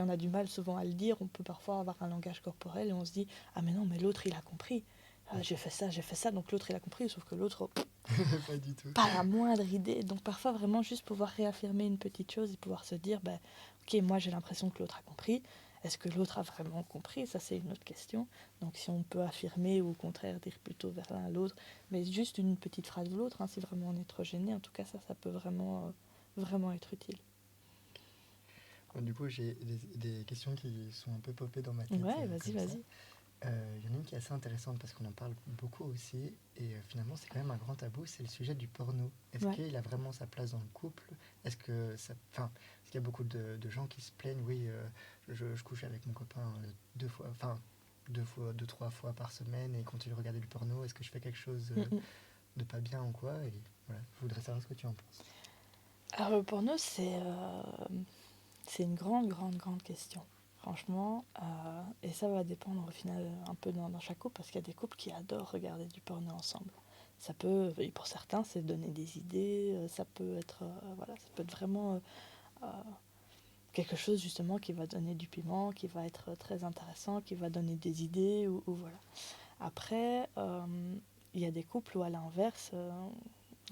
a du mal souvent à le dire, on peut parfois avoir un langage corporel et on se dit mais non, mais l'autre il a compris, j'ai fait ça, donc l'autre il a compris, sauf que l'autre pas du tout, pas la moindre idée. Donc parfois vraiment juste pouvoir réaffirmer une petite chose et pouvoir se dire ok, moi j'ai l'impression que l'autre a compris. Est-ce que l'autre a vraiment compris? Ça, c'est une autre question. Donc, si on peut affirmer ou au contraire dire plutôt vers l'un à l'autre, mais juste une petite phrase de l'autre, si vraiment on est trop gêné, en tout cas, ça peut vraiment, vraiment être utile. Du coup, j'ai des questions qui sont un peu popées dans ma tête. Ouais, vas-y. Il y en a une qui est assez intéressante parce qu'on en parle beaucoup aussi, et finalement c'est quand même un grand tabou, c'est le sujet du porno. Est-ce qu'il a vraiment sa place dans le couple? Est-ce qu'il y a beaucoup de gens qui se plaignent, oui, je couche avec mon copain 3 fois par semaine et il continue de regarder du porno, est-ce que je fais quelque chose de pas bien ou quoi? Et voilà, je voudrais savoir ce que tu en penses. Alors le porno, c'est une grande question. Franchement, et ça va dépendre au final un peu dans chaque couple, parce qu'il y a des couples qui adorent regarder du porno ensemble. Ça peut, et pour certains, c'est donner des idées, ça peut être vraiment quelque chose justement qui va donner du piment, qui va être très intéressant, qui va donner des idées, ou voilà. Après, il y a des couples où à l'inverse,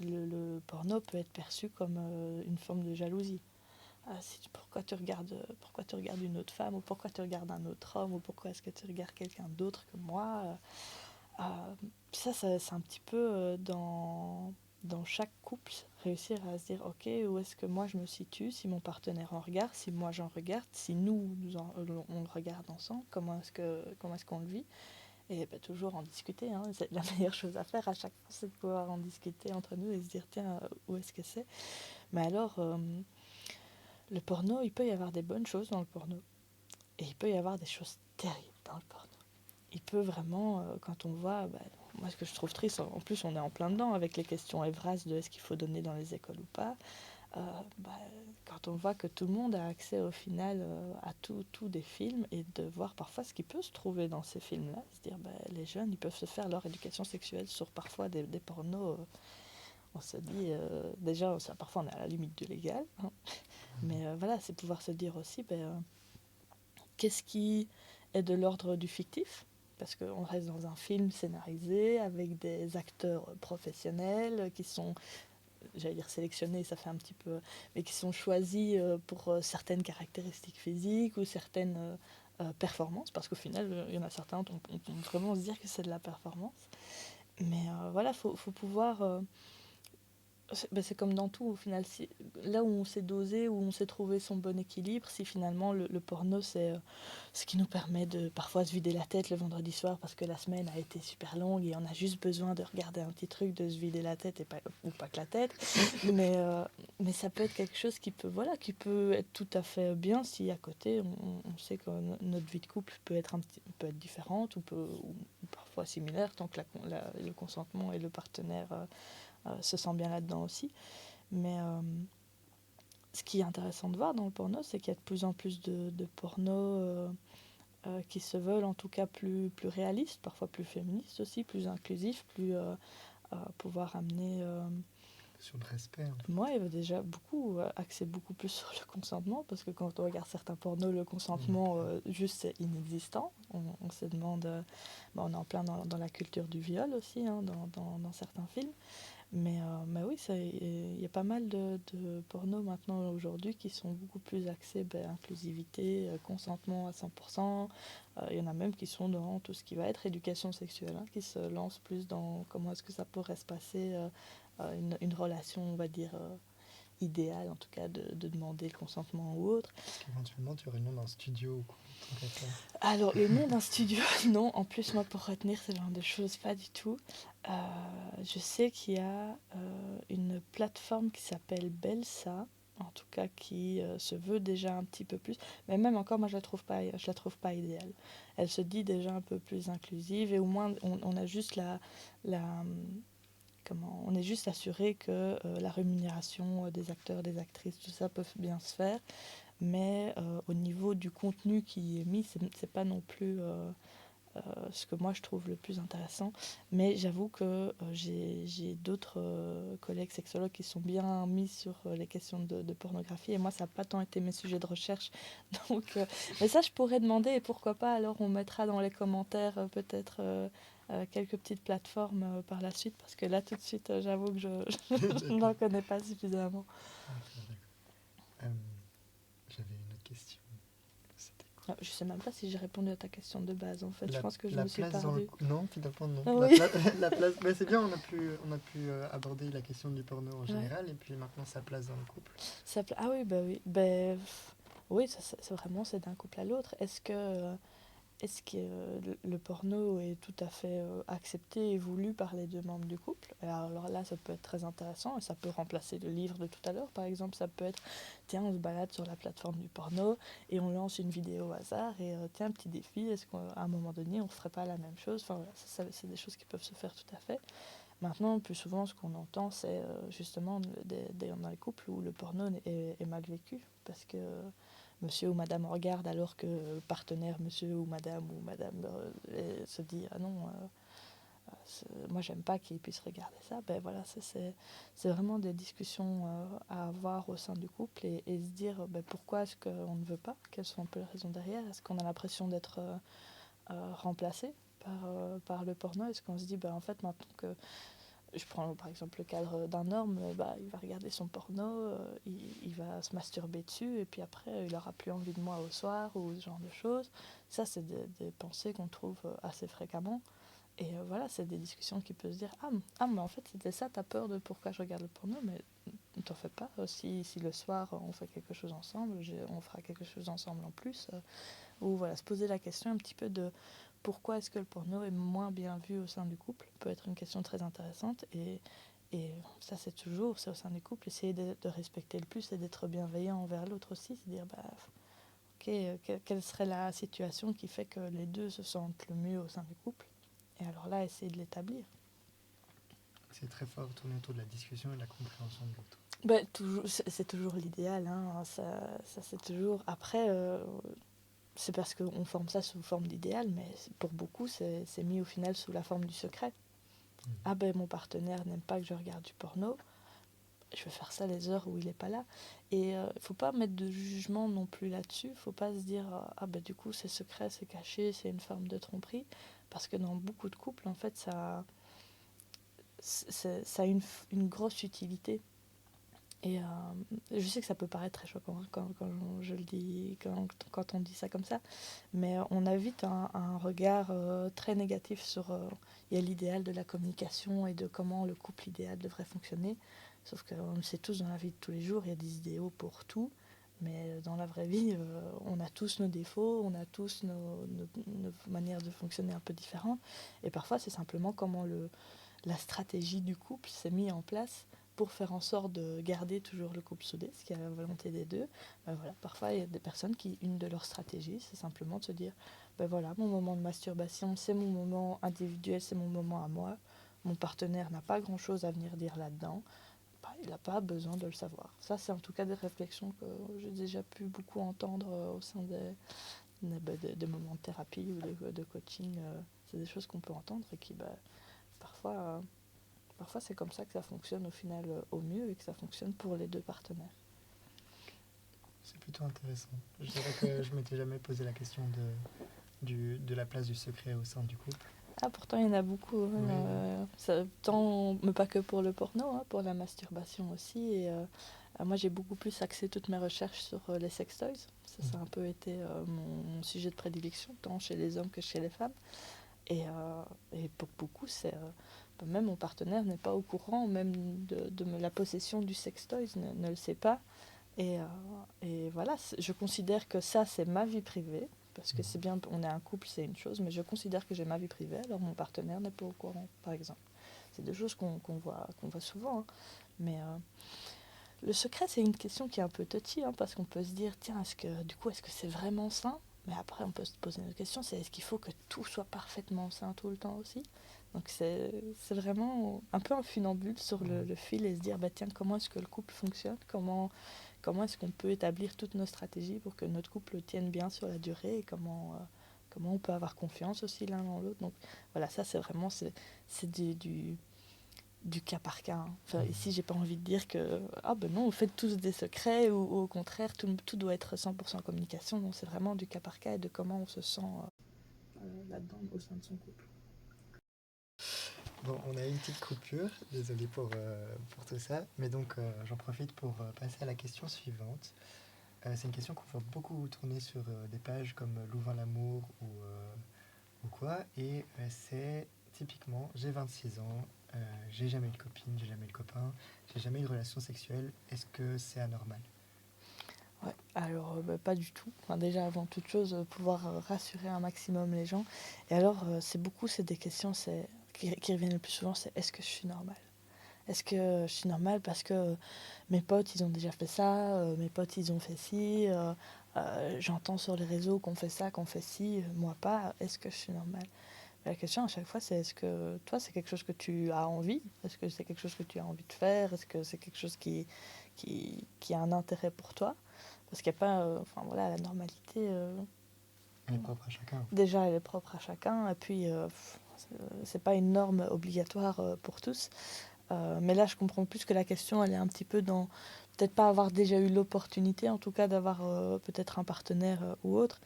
le porno peut être perçu comme une forme de jalousie. Pourquoi tu regardes une autre femme, ou pourquoi tu regardes un autre homme, ou pourquoi est-ce que tu regardes quelqu'un d'autre que moi. Ça c'est un petit peu dans chaque couple, réussir à se dire ok, où est-ce que moi je me situe, si mon partenaire en regarde, si moi j'en regarde, si on le regarde ensemble, comment est-ce qu'on le vit. Et toujours en discuter, c'est la meilleure chose à faire à chaque fois, c'est de pouvoir en discuter entre nous et se dire tiens, où est-ce que c'est. Mais alors le porno, il peut y avoir des bonnes choses dans le porno. Et il peut y avoir des choses terribles dans le porno. Il peut vraiment, quand on voit... moi, ce que je trouve triste, en plus, on est en plein dedans avec les questions évrasses de est-ce qu'il faut donner dans les écoles ou pas. Quand on voit que tout le monde a accès au final à tout des films, et de voir parfois ce qui peut se trouver dans ces films-là, se dire les jeunes, ils peuvent se faire leur éducation sexuelle sur parfois des pornos... on se dit, déjà, parfois on est à la limite du légal, mais voilà, c'est pouvoir se dire aussi, qu'est-ce qui est de l'ordre du fictif, parce qu'on reste dans un film scénarisé, avec des acteurs professionnels qui sont j'allais dire sélectionnés, ça fait un petit peu, mais qui sont choisis pour certaines caractéristiques physiques ou certaines performances, parce qu'au final, il y en a certains, on peut vraiment se dire que c'est de la performance. Mais voilà, faut pouvoir... c'est comme dans tout, au final. Là où on s'est dosé, où on s'est trouvé son bon équilibre, si finalement le porno, c'est ce qui nous permet de parfois se vider la tête le vendredi soir parce que la semaine a été super longue et on a juste besoin de regarder un petit truc, de se vider la tête, ou pas que la tête. Mais ça peut être quelque chose qui peut être tout à fait bien si à côté, on sait que notre vie de couple peut être différente ou parfois similaire tant que le consentement et le partenaire se sent bien là-dedans aussi. Mais ce qui est intéressant de voir dans le porno, c'est qu'il y a de plus en plus de pornos qui se veulent en tout cas plus réalistes, parfois plus féministes aussi, plus inclusifs, plus pouvoir amener... Sur le respect. Moi, il y a déjà axé beaucoup plus sur le consentement, parce que quand on regarde certains pornos, le consentement, juste, c'est inexistant. On se demande... on est en plein dans la culture du viol aussi, hein, dans certains films. Mais oui, il y a pas mal de pornos maintenant aujourd'hui qui sont beaucoup plus axés inclusivité, consentement à 100%. Il y en a même qui sont dans tout ce qui va être éducation sexuelle, hein, qui se lancent plus dans comment est-ce que ça pourrait se passer, une relation, on va dire, idéale, en tout cas, de demander le consentement ou autre. Est-ce qu'éventuellement tu aurais le nom d'un studio ou quoi? Alors, le nom d'un studio, non. En plus, moi, pour retenir ce genre de choses, pas du tout. Je sais qu'il y a une plateforme qui s'appelle Belsa, en tout cas qui se veut déjà un petit peu plus. Mais même encore, moi, je la trouve pas idéale. Elle se dit déjà un peu plus inclusive et au moins, on a juste on est juste assuré que la rémunération des acteurs, des actrices, tout ça peut bien se faire. Mais au niveau du contenu qui est mis, c'est pas non plus ce que moi je trouve le plus intéressant. Mais j'avoue que j'ai d'autres collègues sexologues qui sont bien mis sur les questions de pornographie, et moi ça n'a pas tant été mes sujets de recherche. Donc, mais ça je pourrais demander, et pourquoi pas, alors on mettra dans les commentaires peut-être quelques petites plateformes par la suite, parce que là tout de suite j'avoue que je n'en connais pas suffisamment. J'avais une autre question. Je sais même pas si j'ai répondu à ta question de base, en fait. Je pense que je la me suis place perdue. Non, finalement non. Ah oui. La place... Mais c'est bien, on a pu aborder la question du porno en général, et puis maintenant sa place dans le couple. Ah oui, bah oui. Oui, c'est vraiment, c'est d'un couple à l'autre. Est-ce que le porno est tout à fait accepté et voulu par les deux membres du couple? Alors là, ça peut être très intéressant et ça peut remplacer le livre de tout à l'heure. Par exemple, ça peut être, tiens, on se balade sur la plateforme du porno et on lance une vidéo au hasard et tiens, petit défi, est-ce qu'à un moment donné, on ne ferait pas la même chose? Enfin, voilà, c'est des choses qui peuvent se faire tout à fait. Maintenant, plus souvent, ce qu'on entend, c'est justement dans les couples où le porno est mal vécu parce que monsieur ou madame regarde alors que le partenaire monsieur ou madame se dit ah non, moi j'aime pas qu'il puisse regarder ça. Ben voilà, c'est vraiment des discussions à avoir au sein du couple et se dire pourquoi est-ce qu'on ne veut pas, quelles sont un peu les raisons derrière, est-ce qu'on a l'impression d'être remplacé par le porno, est-ce qu'on se dit en fait maintenant que je prends par exemple le cadre d'un homme, il va regarder son porno, il va se masturber dessus et puis après il n'aura plus envie de moi au soir ou ce genre de choses. Ça c'est des pensées qu'on trouve assez fréquemment et voilà, c'est des discussions qui peuvent se dire mais en fait c'était ça ta peur de pourquoi je regarde le porno, mais t'en fais pas, si le soir on fait quelque chose ensemble, on fera quelque chose ensemble en plus, ou voilà, se poser la question un petit peu de pourquoi est-ce que le porno est moins bien vu au sein du couple, peut être une question très intéressante et ça c'est au sein du couple, essayer de respecter le plus et d'être bienveillant envers l'autre aussi, se dire quelle serait la situation qui fait que les deux se sentent le mieux au sein du couple, et alors là essayer de l'établir. C'est très fort tourné autour de la discussion et de la compréhension de l'autre. C'est toujours l'idéal, hein, ça c'est toujours après c'est parce qu'on forme ça sous forme d'idéal, mais pour beaucoup, c'est mis au final sous la forme du secret. Mon partenaire n'aime pas que je regarde du porno, je vais faire ça les heures où il n'est pas là. Et il ne faut pas mettre de jugement non plus là-dessus, il ne faut pas se dire du coup c'est secret, c'est caché, c'est une forme de tromperie, parce que dans beaucoup de couples, en fait, ça a une grosse utilité. Et je sais que ça peut paraître très choquant quand je le dis, quand on dit ça comme ça, mais on a vite un regard très négatif sur il y a l'idéal de la communication et de comment le couple idéal devrait fonctionner. Sauf qu'on le sait tous, dans la vie de tous les jours, il y a des idéaux pour tout. Mais dans la vraie vie, on a tous nos défauts, on a tous nos manières de fonctionner un peu différentes. Et parfois, c'est simplement comment la stratégie du couple s'est mise en place pour faire en sorte de garder toujours le couple soudé, ce qui est la volonté des deux. Ben voilà, parfois, il y a des personnes qui, une de leurs stratégies, c'est simplement de se dire, ben voilà, mon moment de masturbation, c'est mon moment individuel, c'est mon moment à moi. Mon partenaire n'a pas grand-chose à venir dire là-dedans. Ben, il n'a pas besoin de le savoir. Ça, c'est en tout cas des réflexions que j'ai déjà pu beaucoup entendre au sein des moments de thérapie ou de coaching. C'est des choses qu'on peut entendre et qui, parfois... Parfois, c'est comme ça que ça fonctionne au final au mieux et que ça fonctionne pour les deux partenaires. C'est plutôt intéressant. Je dirais que je m'étais jamais posé la question de la place du secret au sein du couple. Ah, pourtant, il y en a beaucoup. Hein, Oui. mais pas que pour le porno, hein, pour la masturbation aussi. Et moi, j'ai beaucoup plus axé toutes mes recherches sur les sextoys. Ça a un peu été mon sujet de prédilection, tant chez les hommes que chez les femmes. Et pour beaucoup, même mon partenaire n'est pas au courant, même de la possession du sextoy, ne le sait pas. Et voilà, je considère que ça, c'est ma vie privée. Parce que c'est bien, on est un couple, c'est une chose, mais je considère que j'ai ma vie privée, alors mon partenaire n'est pas au courant, par exemple. C'est des choses qu'on voit souvent. Hein. Mais le secret, c'est une question qui est un peu touchy, hein, parce qu'on peut se dire, tiens, est-ce que c'est vraiment sain? Mais après, on peut se poser une question, c'est est-ce qu'il faut que tout soit parfaitement sain tout le temps aussi? Donc c'est vraiment un peu un funambule sur le fil et se dire, tiens, comment est-ce que le couple fonctionne? Comment est-ce qu'on peut établir toutes nos stratégies pour que notre couple tienne bien sur la durée et comment on peut avoir confiance aussi l'un dans l'autre. Donc voilà, ça c'est vraiment du cas par cas. Hein. Enfin, ici, j'ai pas envie de dire que non, vous faites tous des secrets ou au contraire, tout doit être 100% communication. Non, c'est vraiment du cas par cas et de comment on se sent là-dedans au sein de son couple. Bon, on a une petite coupure, désolé pour tout ça, mais donc j'en profite pour passer à la question suivante. C'est une question qu'on voit beaucoup tourner sur des pages comme Louvain l'amour ou quoi, et c'est typiquement j'ai 26 ans, j'ai jamais eu de copine, j'ai jamais eu de copain, j'ai jamais eu de relation sexuelle, est-ce que c'est anormal? Ouais, alors pas du tout. Enfin, déjà, avant toute chose, pouvoir rassurer un maximum les gens. Et alors, c'est des questions qui reviennent le plus souvent, c'est est-ce que je suis normale? Est-ce que je suis normale parce que mes potes, ils ont déjà fait ça, mes potes, ils ont fait ci, j'entends sur les réseaux qu'on fait ça, qu'on fait ci, moi pas, est-ce que je suis normale? La question à chaque fois, c'est est-ce que toi, c'est quelque chose que tu as envie? Est-ce que c'est quelque chose que tu as envie de faire? Est-ce que c'est quelque chose qui a un intérêt pour toi? Parce qu'il n'y a pas... enfin voilà, la normalité... Elle est propre à chacun. Déjà, elle est propre à chacun. Et puis, c'est pas une norme obligatoire pour tous. Mais là, je comprends plus que la question, elle est un petit peu dans... Peut-être pas avoir déjà eu l'opportunité, en tout cas, d'avoir peut-être un partenaire ou autre.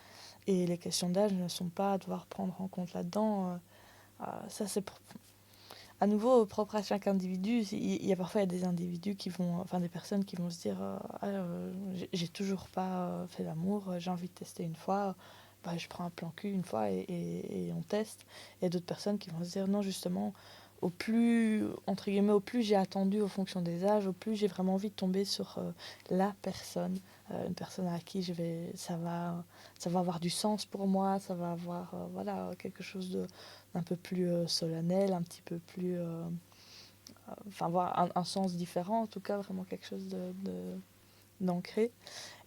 Et les questions d'âge ne sont pas à devoir prendre en compte là-dedans. Ça, c'est à nouveau propre à chaque individu. Il y a parfois des individus qui vont, enfin des personnes qui vont se dire j'ai toujours pas fait l'amour, j'ai envie de tester une fois, je prends un plan cul une fois et on teste. Et d'autres personnes qui vont se dire non, justement, au plus, entre guillemets, au plus j'ai attendu en fonction des âges, au plus j'ai vraiment envie de tomber sur la personne, une personne à qui ça va avoir du sens pour moi, ça va avoir voilà, quelque chose d'un peu plus solennel, un petit peu plus... enfin, avoir un sens différent, en tout cas, vraiment quelque chose d'ancré.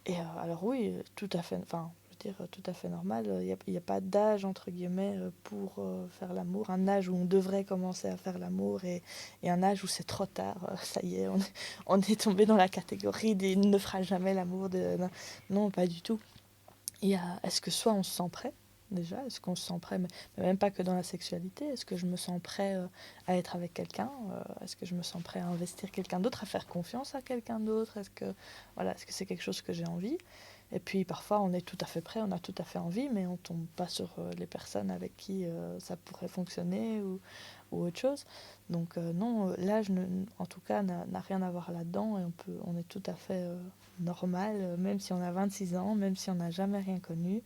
Et alors oui, tout à fait, enfin, je veux dire, tout à fait normal. Il y a pas d'âge, entre guillemets, pour faire l'amour. Un âge où on devrait commencer à faire l'amour et un âge où c'est trop tard. Ça y est, on est tombé dans la catégorie des ne fera jamais l'amour. Non, pas du tout. Est-ce que soit on se sent prêt déjà, est-ce qu'on se sent prêt, mais même pas que dans la sexualité, est-ce que je me sens prêt à être avec quelqu'un, est-ce que je me sens prêt à investir quelqu'un d'autre, à faire confiance à quelqu'un d'autre, est-ce que c'est quelque chose que j'ai envie? Et puis parfois on est tout à fait prêt, on a tout à fait envie, mais on tombe pas sur les personnes avec qui ça pourrait fonctionner ou autre chose. Donc non, l'âge en tout cas n'a rien à voir là-dedans et on est tout à fait normal, même si on a 26 ans, même si on n'a jamais rien connu.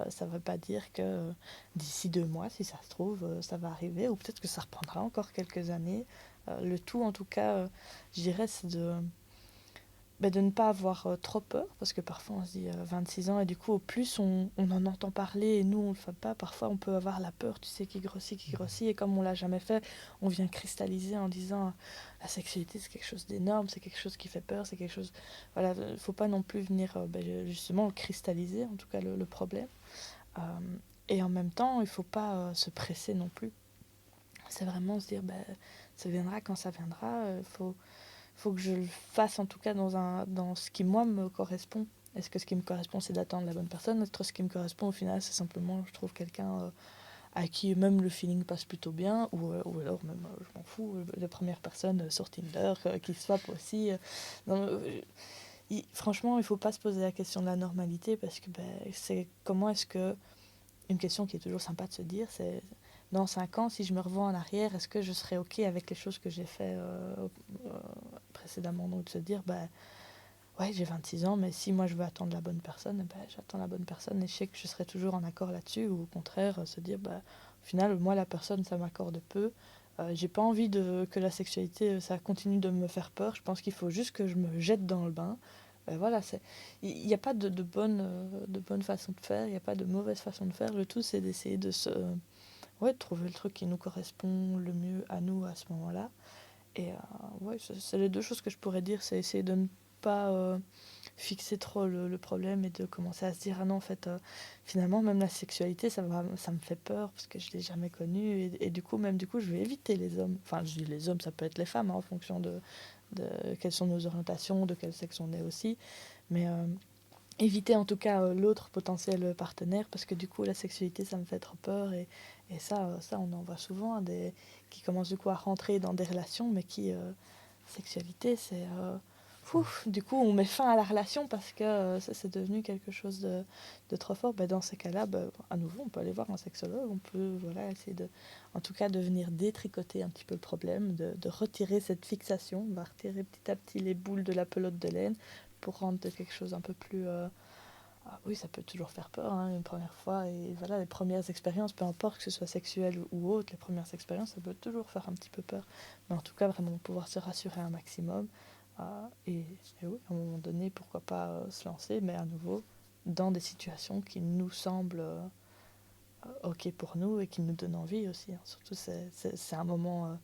Ça ne veut pas dire que d'ici 2 mois, si ça se trouve, ça va arriver, ou peut-être que ça reprendra encore quelques années. Le tout en tout cas, je dirais, c'est de ne pas avoir trop peur, parce que parfois on se dit 26 ans, et du coup au plus on en entend parler, et nous on ne le fait pas, parfois on peut avoir la peur, tu sais, qui grossit, et comme on l'a jamais fait, on vient cristalliser en disant la sexualité c'est quelque chose d'énorme, c'est quelque chose qui fait peur, c'est quelque chose... Voilà, il ne faut pas non plus venir justement cristalliser, en tout cas le problème. Et en même temps, il ne faut pas se presser non plus. C'est vraiment se dire, ça viendra quand ça viendra, faut que je le fasse en tout cas dans ce qui moi me correspond. Est-ce que ce qui me correspond c'est d'attendre la bonne personne? Est-ce que ce qui me correspond au final c'est simplement je trouve quelqu'un à qui même le feeling passe plutôt bien, ou alors même je m'en fous, de première personne sur Tinder qui swap aussi. Non, franchement il faut pas se poser la question de la normalité, parce que c'est comment est-ce que, une question qui est toujours sympa de se dire, c'est dans 5 ans, si je me revois en arrière, est-ce que je serais OK avec les choses que j'ai fait précédemment? Donc de se dire, ouais, j'ai 26 ans, mais si moi je veux attendre la bonne personne, j'attends la bonne personne, et je sais que je serai toujours en accord là-dessus, ou au contraire, se dire, au final, moi la personne, ça m'accorde peu. J'ai pas envie que la sexualité, ça continue de me faire peur. Je pense qu'il faut juste que je me jette dans le bain. Voilà, il n'y a pas de bonne façon de faire, il n'y a pas de mauvaise façon de faire. Le tout, c'est d'essayer de trouver le truc qui nous correspond le mieux à nous à ce moment-là. Et ouais, c'est les 2 choses que je pourrais dire, c'est essayer de ne pas fixer trop le problème, et de commencer à se dire, ah non, en fait, finalement, même la sexualité, ça me fait peur parce que je ne l'ai jamais connue. Et du coup, je vais éviter les hommes. Enfin, je dis les hommes, ça peut être les femmes, hein, en fonction de quelles sont nos orientations, de quel sexe on est aussi. Mais éviter en tout cas l'autre potentiel partenaire, parce que du coup la sexualité ça me fait trop peur, et ça on en voit souvent, hein, qui commencent du coup à rentrer dans des relations, mais qui sexualité c'est du coup on met fin à la relation parce que c'est devenu quelque chose de trop fort. Dans ces cas-là, à nouveau on peut aller voir un sexologue, on peut essayer en tout cas de venir détricoter un petit peu le problème, de retirer cette fixation, on va retirer petit à petit les boules de la pelote de laine pour rendre quelque chose un peu plus... oui, ça peut toujours faire peur, hein, une première fois. Et voilà, les premières expériences, peu importe que ce soit sexuel ou autre, les premières expériences, ça peut toujours faire un petit peu peur. Mais en tout cas, vraiment pouvoir se rassurer un maximum. Et oui, à un moment donné, pourquoi pas se lancer, mais à nouveau, dans des situations qui nous semblent OK pour nous et qui nous donnent envie aussi, hein. Surtout, c'est un moment...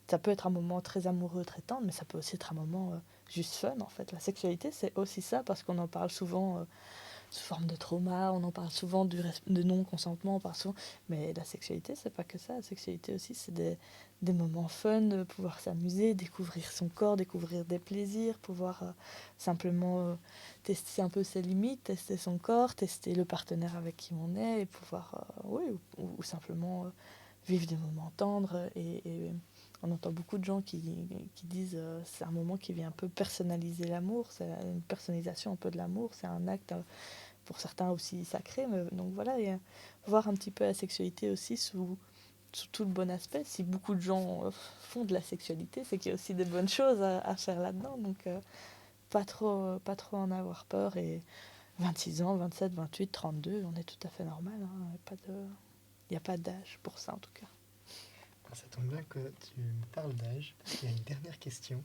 ça peut être un moment très amoureux, très tendre, mais ça peut aussi être un moment juste fun, en fait. La sexualité, c'est aussi ça, parce qu'on en parle souvent sous forme de trauma, on en parle souvent de non-consentement, on parle souvent... Mais la sexualité, c'est pas que ça. La sexualité aussi, c'est des moments fun, de pouvoir s'amuser, découvrir son corps, découvrir des plaisirs, pouvoir simplement tester un peu ses limites, tester son corps, tester le partenaire avec qui on est, et pouvoir, oui, ou simplement vivre des moments tendres. Et on entend beaucoup de gens qui disent c'est un moment qui vient un peu personnaliser l'amour, c'est une personnalisation un peu de l'amour, c'est un acte pour certains aussi sacré. Mais, donc voilà, et, voir un petit peu la sexualité aussi sous tout le bon aspect. Si beaucoup de gens font de la sexualité, c'est qu'il y a aussi des bonnes choses à faire là-dedans. Donc pas trop en avoir peur. Et 26 ans, 27, 28, 32, on est tout à fait normal, hein. Il n'y a pas d'âge pour ça en tout cas. Ça tombe bien que tu me parles d'âge, parce qu'il y a une dernière question.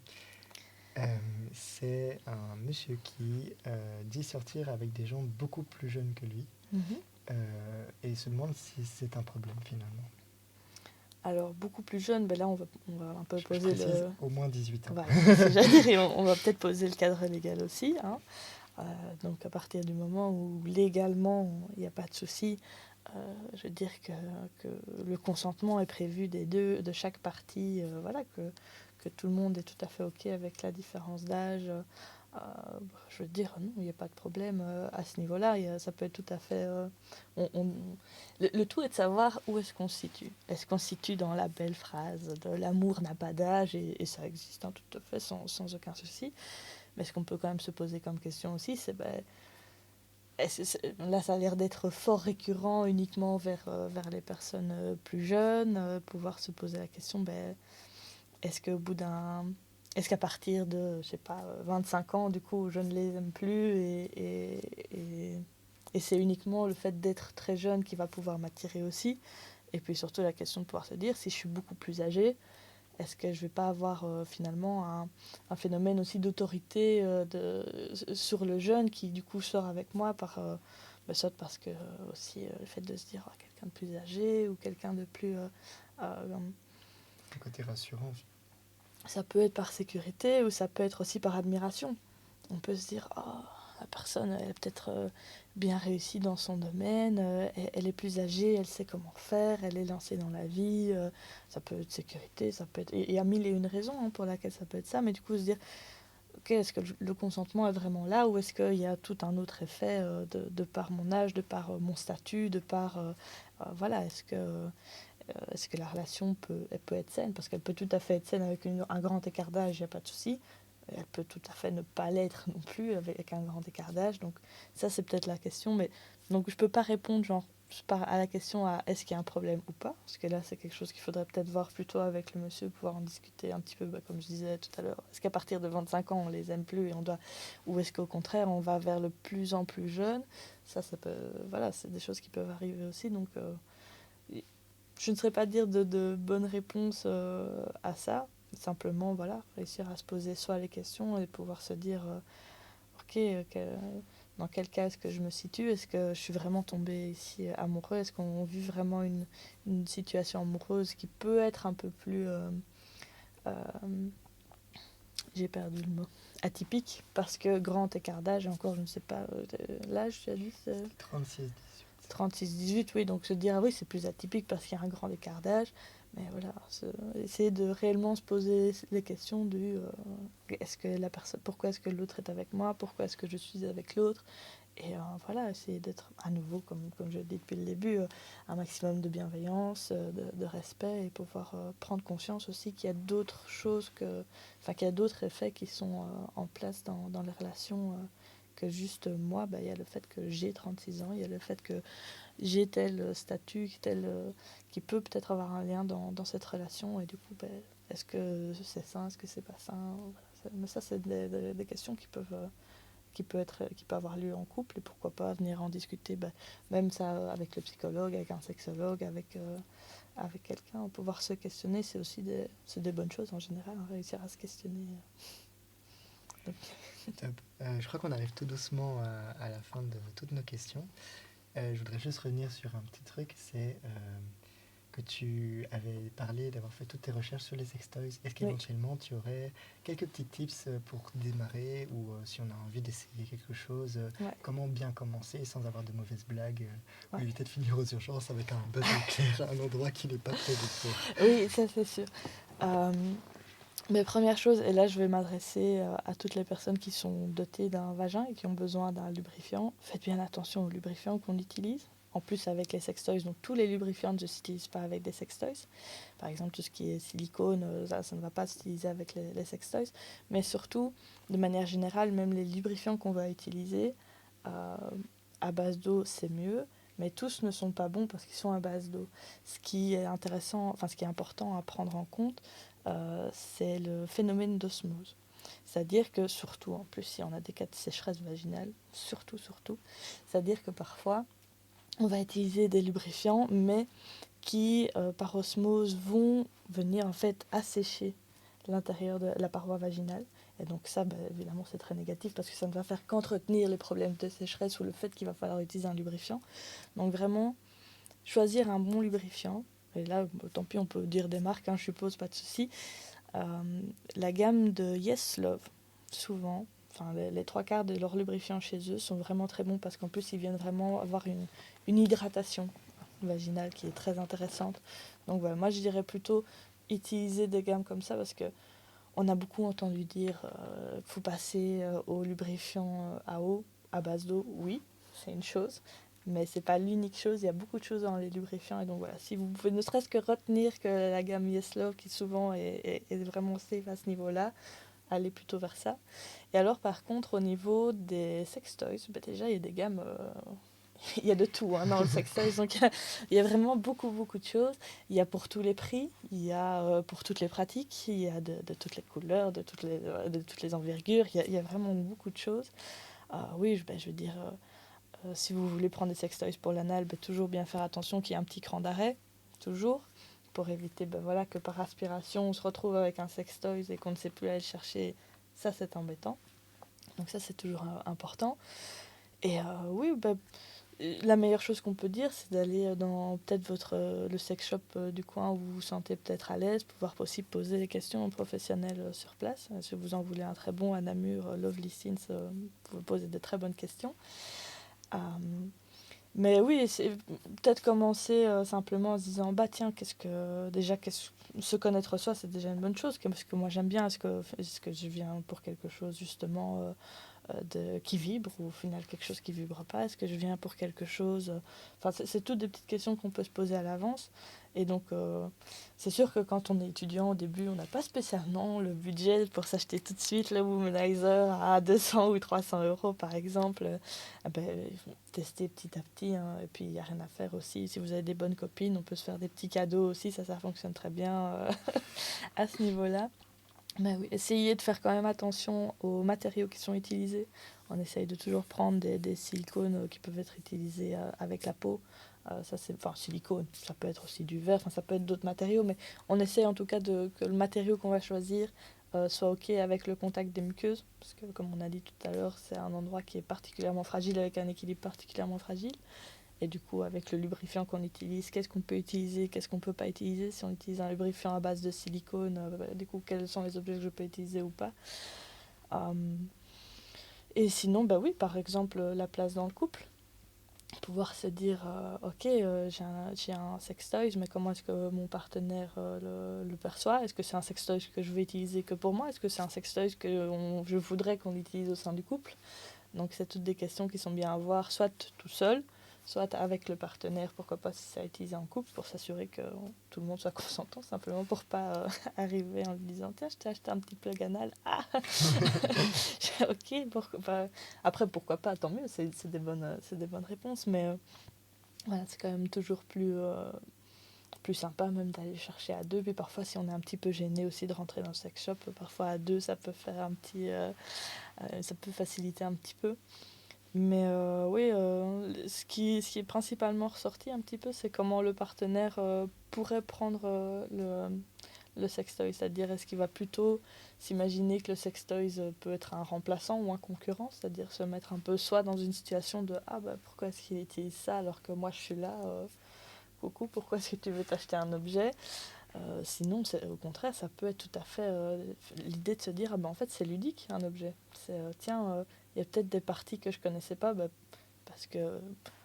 C'est un monsieur qui dit sortir avec des gens beaucoup plus jeunes que lui, et il se demande si c'est un problème finalement. Alors, beaucoup plus jeune, là on va un peu poser le... Au moins 18 ans. Voilà, on va peut-être poser le cadre légal aussi, hein. Donc à partir du moment où légalement il n'y a pas de souci, je veux dire que le consentement est prévu de chaque partie, voilà, que tout le monde est tout à fait OK avec la différence d'âge. Je veux dire, non, il n'y a pas de problème à ce niveau-là. Ça peut être tout à fait... Le tout est de savoir où est-ce qu'on se situe. Est-ce qu'on se situe dans la belle phrase de l'amour n'a pas d'âge, et ça existe, tout à fait sans aucun souci. Mais ce qu'on peut quand même se poser comme question aussi, c'est là, ça a l'air d'être fort récurrent uniquement vers les personnes plus jeunes, pouvoir se poser la question, est-ce qu'au bout d'un... Est-ce qu'à partir de, je sais pas, 25 ans, du coup, je ne les aime plus et c'est uniquement le fait d'être très jeune qui va pouvoir m'attirer aussi. Et puis surtout la question de pouvoir se dire, si je suis beaucoup plus âgée, est-ce que je ne vais pas avoir finalement un phénomène aussi d'autorité sur le jeune qui du coup sort avec moi soit parce que aussi le fait de se dire quelqu'un de plus âgé ou quelqu'un de plus... Un côté rassurant. ça peut être par sécurité ou ça peut être aussi par admiration. On peut se dire, oh, la personne, elle est peut-être bien réussie dans son domaine, elle est plus âgée, elle sait comment faire, elle est lancée dans la vie, ça peut être sécurité, ça peut être... Il y a mille et une raisons pour laquelle ça peut être ça, mais du coup se dire, ok, est-ce que le consentement est vraiment là ou est-ce qu'il y a tout un autre effet de par mon âge, de par mon statut, de par... voilà, est-ce que la relation elle peut être saine? Parce qu'elle peut tout à fait être saine avec un grand écart d'âge, il n'y a pas de souci. Elle peut tout à fait ne pas l'être non plus avec un grand écart d'âge. Donc ça, c'est peut-être la question. Mais donc je peux pas répondre à la question à est-ce qu'il y a un problème ou pas. Parce que là, c'est quelque chose qu'il faudrait peut-être voir plutôt avec le monsieur, pouvoir en discuter un petit peu, comme je disais tout à l'heure. Est-ce qu'à partir de 25 ans, on les aime plus et on doit... Ou est-ce qu'au contraire, on va vers le plus en plus jeune? Ça peut... Voilà, c'est des choses qui peuvent arriver aussi. Donc... je ne saurais pas dire de bonnes réponses à ça. Simplement, voilà, réussir à se poser soit les questions et pouvoir se dire, ok, dans quel cas est-ce que je me situe? Est-ce que je suis vraiment tombée ici amoureux? Est-ce qu'on vit vraiment une situation amoureuse qui peut être un peu plus... euh, j'ai perdu le mot. Atypique, parce que grand écart d'âge, et encore, je ne sais pas, l'âge, tu as dit 36-18, oui, donc se dire, ah oui, c'est plus atypique parce qu'il y a un grand écart d'âge. Mais voilà, essayer de réellement se poser les questions du est-ce que la personne, pourquoi est-ce que l'autre est avec moi, pourquoi est-ce que je suis avec l'autre, et voilà, essayer d'être à nouveau, comme je l'ai dit depuis le début, un maximum de bienveillance, de respect, et pouvoir prendre conscience aussi qu'il y a d'autres choses qu'il y a d'autres effets qui sont en place dans les relations que juste moi. Il y a le fait que j'ai 36 ans, il y a le fait que j'ai tel statut, qui peut peut-être avoir un lien dans cette relation, et du coup, est-ce que c'est sain, est-ce que c'est pas sain, voilà. Mais ça, c'est des questions qui peuvent avoir lieu en couple, et pourquoi pas venir en discuter, même ça avec le psychologue, avec un sexologue, avec quelqu'un, pouvoir se questionner, c'est des bonnes choses en général, réussir à se questionner. Top. Je crois qu'on arrive tout doucement à la fin de toutes nos questions. Je voudrais juste revenir sur un petit truc, c'est que tu avais parlé d'avoir fait toutes tes recherches sur les sextoys. Est-ce qu'éventuellement tu aurais quelques petits tips pour démarrer, ou si on a envie d'essayer quelque chose, comment bien commencer sans avoir de mauvaises blagues, ou éviter de finir aux urgences avec un buzz éclair à un endroit qui n'est pas prévu pour. Oui, ça c'est sûr. Mais première chose, et là je vais m'adresser à toutes les personnes qui sont dotées d'un vagin et qui ont besoin d'un lubrifiant, faites bien attention aux lubrifiants qu'on utilise. En plus, avec les sextoys, donc tous les lubrifiants ne s'utilisent pas avec des sextoys. Par exemple, tout ce qui est silicone, ça ne va pas s'utiliser avec les sextoys. Mais surtout, de manière générale, même les lubrifiants qu'on va utiliser à base d'eau, c'est mieux. Mais tous ne sont pas bons parce qu'ils sont à base d'eau. Ce qui est important à prendre en compte, c'est le phénomène d'osmose. C'est-à-dire que surtout, en plus, si on a des cas de sécheresse vaginale, surtout, c'est-à-dire que parfois, on va utiliser des lubrifiants, mais qui, par osmose, vont venir en fait assécher l'intérieur de la paroi vaginale. Et donc ça, évidemment, c'est très négatif parce que ça ne va faire qu'entretenir les problèmes de sécheresse ou le fait qu'il va falloir utiliser un lubrifiant. Donc vraiment, choisir un bon lubrifiant. Et là, tant pis, on peut dire des marques, je suppose, pas de souci. La gamme de Yes Love, souvent, les trois quarts de leurs lubrifiants chez eux sont vraiment très bons parce qu'en plus, ils viennent vraiment avoir une hydratation vaginale qui est très intéressante. Donc voilà, moi, je dirais plutôt utiliser des gammes comme ça parce que on a beaucoup entendu dire qu'il faut passer au lubrifiant à eau, à base d'eau. Oui, c'est une chose, mais c'est pas l'unique chose. Il y a beaucoup de choses dans les lubrifiants, et donc voilà, si vous pouvez ne serait-ce que retenir que la gamme Yes Love, qui souvent est vraiment safe à ce niveau-là, aller plutôt vers ça. Et alors par contre au niveau des sextoys, déjà il y a des gammes, il y a de tout dans le sextoys, donc il y a vraiment beaucoup de choses. Il y a pour tous les prix, il y a pour toutes les pratiques, il y a de toutes les couleurs, de toutes les envergures, il y a vraiment beaucoup de choses. Oui, je veux dire, si vous voulez prendre des sextoys pour l'anal, toujours bien faire attention qu'il y ait un petit cran d'arrêt, toujours, pour éviter voilà, que par aspiration on se retrouve avec un sextoy et qu'on ne sait plus aller le chercher. Ça c'est embêtant, donc ça c'est toujours important. Et oui, la meilleure chose qu'on peut dire, c'est d'aller dans peut-être le sex shop du coin où vous vous sentez peut-être à l'aise, pouvoir aussi poser des questions aux professionnels sur place. Si vous en voulez un très bon à Namur, Lovely Scenes, vous pouvez poser de très bonnes questions. Mais oui, c'est peut-être commencer simplement en se disant tiens, se connaître soi, c'est déjà une bonne chose, parce que moi j'aime bien, est-ce que je viens pour quelque chose justement qui vibre, ou au final quelque chose qui vibre pas, est-ce que je viens pour quelque chose, c'est toutes des petites questions qu'on peut se poser à l'avance. Et donc c'est sûr que quand on est étudiant au début, on n'a pas spécialement le budget pour s'acheter tout de suite le womanizer à 200 ou 300 euros par exemple. Tester petit à petit, hein. Et puis il n'y a rien à faire aussi, si vous avez des bonnes copines, on peut se faire des petits cadeaux aussi, ça fonctionne très bien à ce niveau là. Mais oui, essayez de faire quand même attention aux matériaux qui sont utilisés. On essaye de toujours prendre des silicones qui peuvent être utilisés avec la peau. Silicone, ça peut être aussi du verre, ça peut être d'autres matériaux, mais on essaye en tout cas que le matériau qu'on va choisir soit ok avec le contact des muqueuses, parce que comme on a dit tout à l'heure, c'est un endroit qui est particulièrement fragile, avec un équilibre particulièrement fragile. Et du coup, avec le lubrifiant qu'on utilise, qu'est-ce qu'on peut utiliser, qu'est-ce qu'on peut pas utiliser? Si on utilise un lubrifiant à base de silicone, du coup, quels sont les objets que je peux utiliser ou pas? Et sinon, oui, par exemple, la place dans le couple. Pouvoir se dire, ok, j'ai un sextoy, mais comment est-ce que mon partenaire le perçoit? Est-ce que c'est un sextoy que je vais utiliser que pour moi? Est-ce que c'est un sextoy que je voudrais qu'on utilise au sein du couple? Donc c'est toutes des questions qui sont bien à voir, soit tout seul, soit avec le partenaire, pourquoi pas si ça a utilisé en couple, pour s'assurer que tout le monde soit consentant, simplement pour pas arriver en lui disant tiens, je t'ai acheté un petit plug anal. Ah ok, après pourquoi pas, tant mieux, c'est des bonnes réponses, mais voilà, c'est quand même toujours plus sympa même d'aller chercher à deux. Puis parfois, si on est un petit peu gêné aussi de rentrer dans le sex shop, parfois à deux, ça peut faire ça peut faciliter un petit peu. Mais oui, ce qui est principalement ressorti un petit peu, c'est comment le partenaire pourrait prendre le sextoy. C'est-à-dire, est-ce qu'il va plutôt s'imaginer que le sextoy peut être un remplaçant ou un concurrent, c'est-à-dire se mettre un peu soit dans une situation de pourquoi est-ce qu'il utilise ça alors que moi je suis là, coucou, pourquoi est-ce que tu veux t'acheter un objet? Sinon, au contraire, ça peut être tout à fait l'idée de se dire en fait c'est ludique un objet. C'est tiens, il y a peut-être des parties que je connaissais pas parce que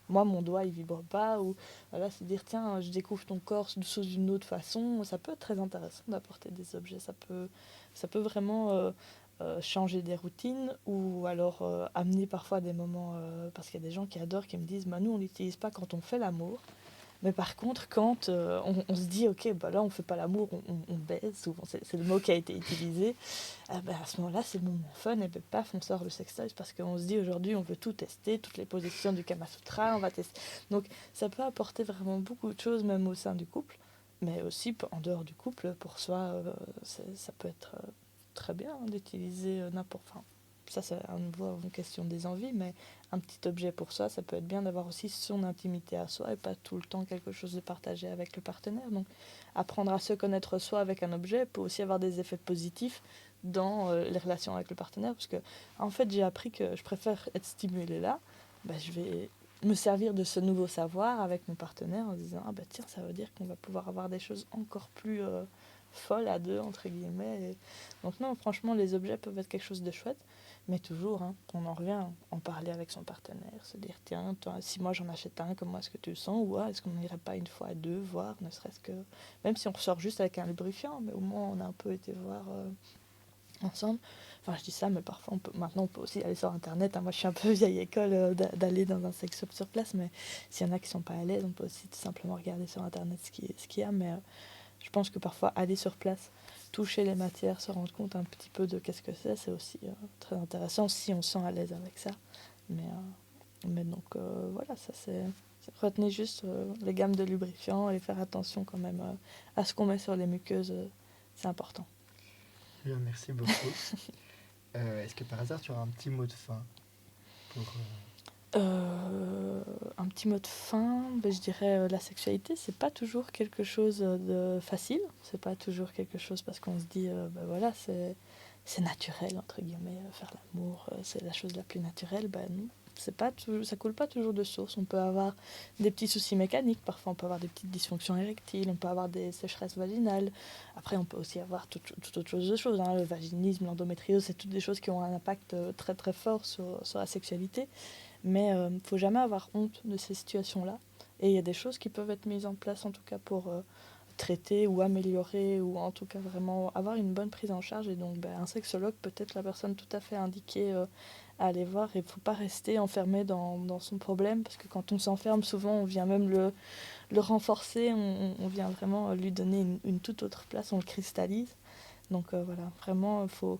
moi mon doigt il vibre pas, ou voilà, se dire tiens, je découvre ton corps sous une autre façon. Ça peut être très intéressant d'apporter des objets, ça peut vraiment changer des routines, ou alors amener parfois des moments, parce qu'il y a des gens qui adorent, qui me disent nous on l'utilise pas quand on fait l'amour. Mais par contre, quand on se dit, ok, là on fait pas l'amour, on baise, souvent c'est le mot qui a été utilisé, à ce moment-là c'est le moment fun, et paf, on sort le sextoy, parce qu'on se dit aujourd'hui on veut tout tester, toutes les positions du Kama Sutra, on va tester. Donc ça peut apporter vraiment beaucoup de choses, même au sein du couple, mais aussi en dehors du couple, pour soi, ça peut être très bien d'utiliser n'importe. Enfin, ça c'est à nouveau une question des envies, mais un petit objet pour soi, ça peut être bien d'avoir aussi son intimité à soi et pas tout le temps quelque chose de partagé avec le partenaire. Donc apprendre à se connaître soi avec un objet peut aussi avoir des effets positifs dans les relations avec le partenaire, parce que en fait j'ai appris que je préfère être stimulée là, je vais me servir de ce nouveau savoir avec mon partenaire en disant tiens, ça veut dire qu'on va pouvoir avoir des choses encore plus folles à deux entre guillemets. Et donc non, franchement les objets peuvent être quelque chose de chouette. Mais toujours, on en revient, en parler avec son partenaire, se dire tiens, toi, si moi j'en achète un, comment est-ce que tu le sens? Ou est-ce qu'on n'irait pas une fois à deux voir, ne serait-ce que. Même si on ressort juste avec un lubrifiant, mais au moins on a un peu été voir ensemble. Enfin, je dis ça, mais parfois maintenant on peut aussi aller sur internet. Moi je suis un peu vieille école d'aller dans un sex shop sur place, mais s'il y en a qui sont pas à l'aise, on peut aussi tout simplement regarder sur internet ce qu'il y a. Mais je pense que parfois aller sur place, toucher les matières, se rendre compte un petit peu de qu'est-ce que c'est aussi très intéressant si on se sent à l'aise avec ça. Mais donc voilà, ça retenez juste les gammes de lubrifiants et faire attention quand même à ce qu'on met sur les muqueuses, c'est important. Bien, merci beaucoup. Est-ce que par hasard tu auras un petit mot de fin pour... Un petit mot de fin, je dirais la sexualité, c'est pas toujours quelque chose de facile, c'est pas toujours quelque chose parce qu'on se dit voilà, c'est naturel entre guillemets, faire l'amour, c'est la chose la plus naturelle. Non, ça coule pas toujours de source. On peut avoir des petits soucis mécaniques, parfois on peut avoir des petites dysfonctions érectiles, on peut avoir des sécheresses vaginales. Après on peut aussi avoir toute autre chose de choses, le vaginisme, l'endométriose, c'est toutes des choses qui ont un impact très très fort sur la sexualité. Mais il ne faut jamais avoir honte de ces situations-là. Et il y a des choses qui peuvent être mises en place, en tout cas pour traiter ou améliorer, ou en tout cas vraiment avoir une bonne prise en charge. Et donc un sexologue peut être la personne tout à fait indiquée à aller voir. Et il ne faut pas rester enfermé dans son problème, parce que quand on s'enferme, souvent on vient même le renforcer, on vient vraiment lui donner une toute autre place, on le cristallise. Donc voilà, vraiment, faut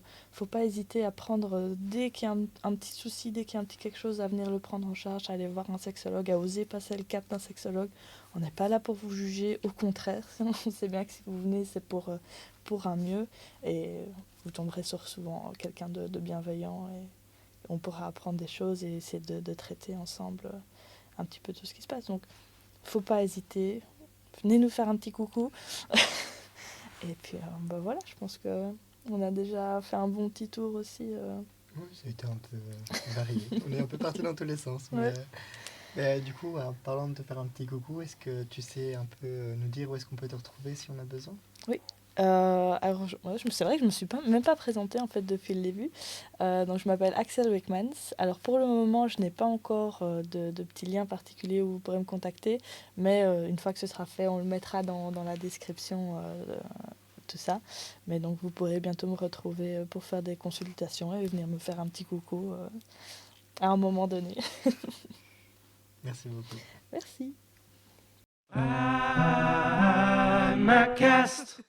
pas hésiter à prendre, dès qu'il y a un petit souci, dès qu'il y a un petit quelque chose, à venir le prendre en charge, à aller voir un sexologue, à oser passer le cap d'un sexologue. On n'est pas là pour vous juger, au contraire. On sait bien que si vous venez, c'est pour un mieux. Et vous tomberez sur souvent quelqu'un de bienveillant. Et on pourra apprendre des choses et essayer de traiter ensemble un petit peu tout ce qui se passe. Donc, faut pas hésiter. Venez nous faire un petit coucou. Et puis voilà, je pense qu'on a déjà fait un bon petit tour aussi. Oui, ça a été un peu varié. On est un peu parti dans tous les sens. Ouais. Mais du coup, en parlant de te faire un petit coucou, est-ce que tu sais un peu nous dire où est-ce qu'on peut te retrouver si on a besoin? Oui. Alors, c'est vrai que je me suis même pas présentée en fait depuis le début. Donc, je m'appelle Axel Wickmans. Alors, pour le moment, je n'ai pas encore de petits liens particuliers où vous pourrez me contacter. Mais une fois que ce sera fait, on le mettra dans la description, tout ça. Mais donc, vous pourrez bientôt me retrouver pour faire des consultations et venir me faire un petit coucou à un moment donné. Merci beaucoup. Merci. Almacast.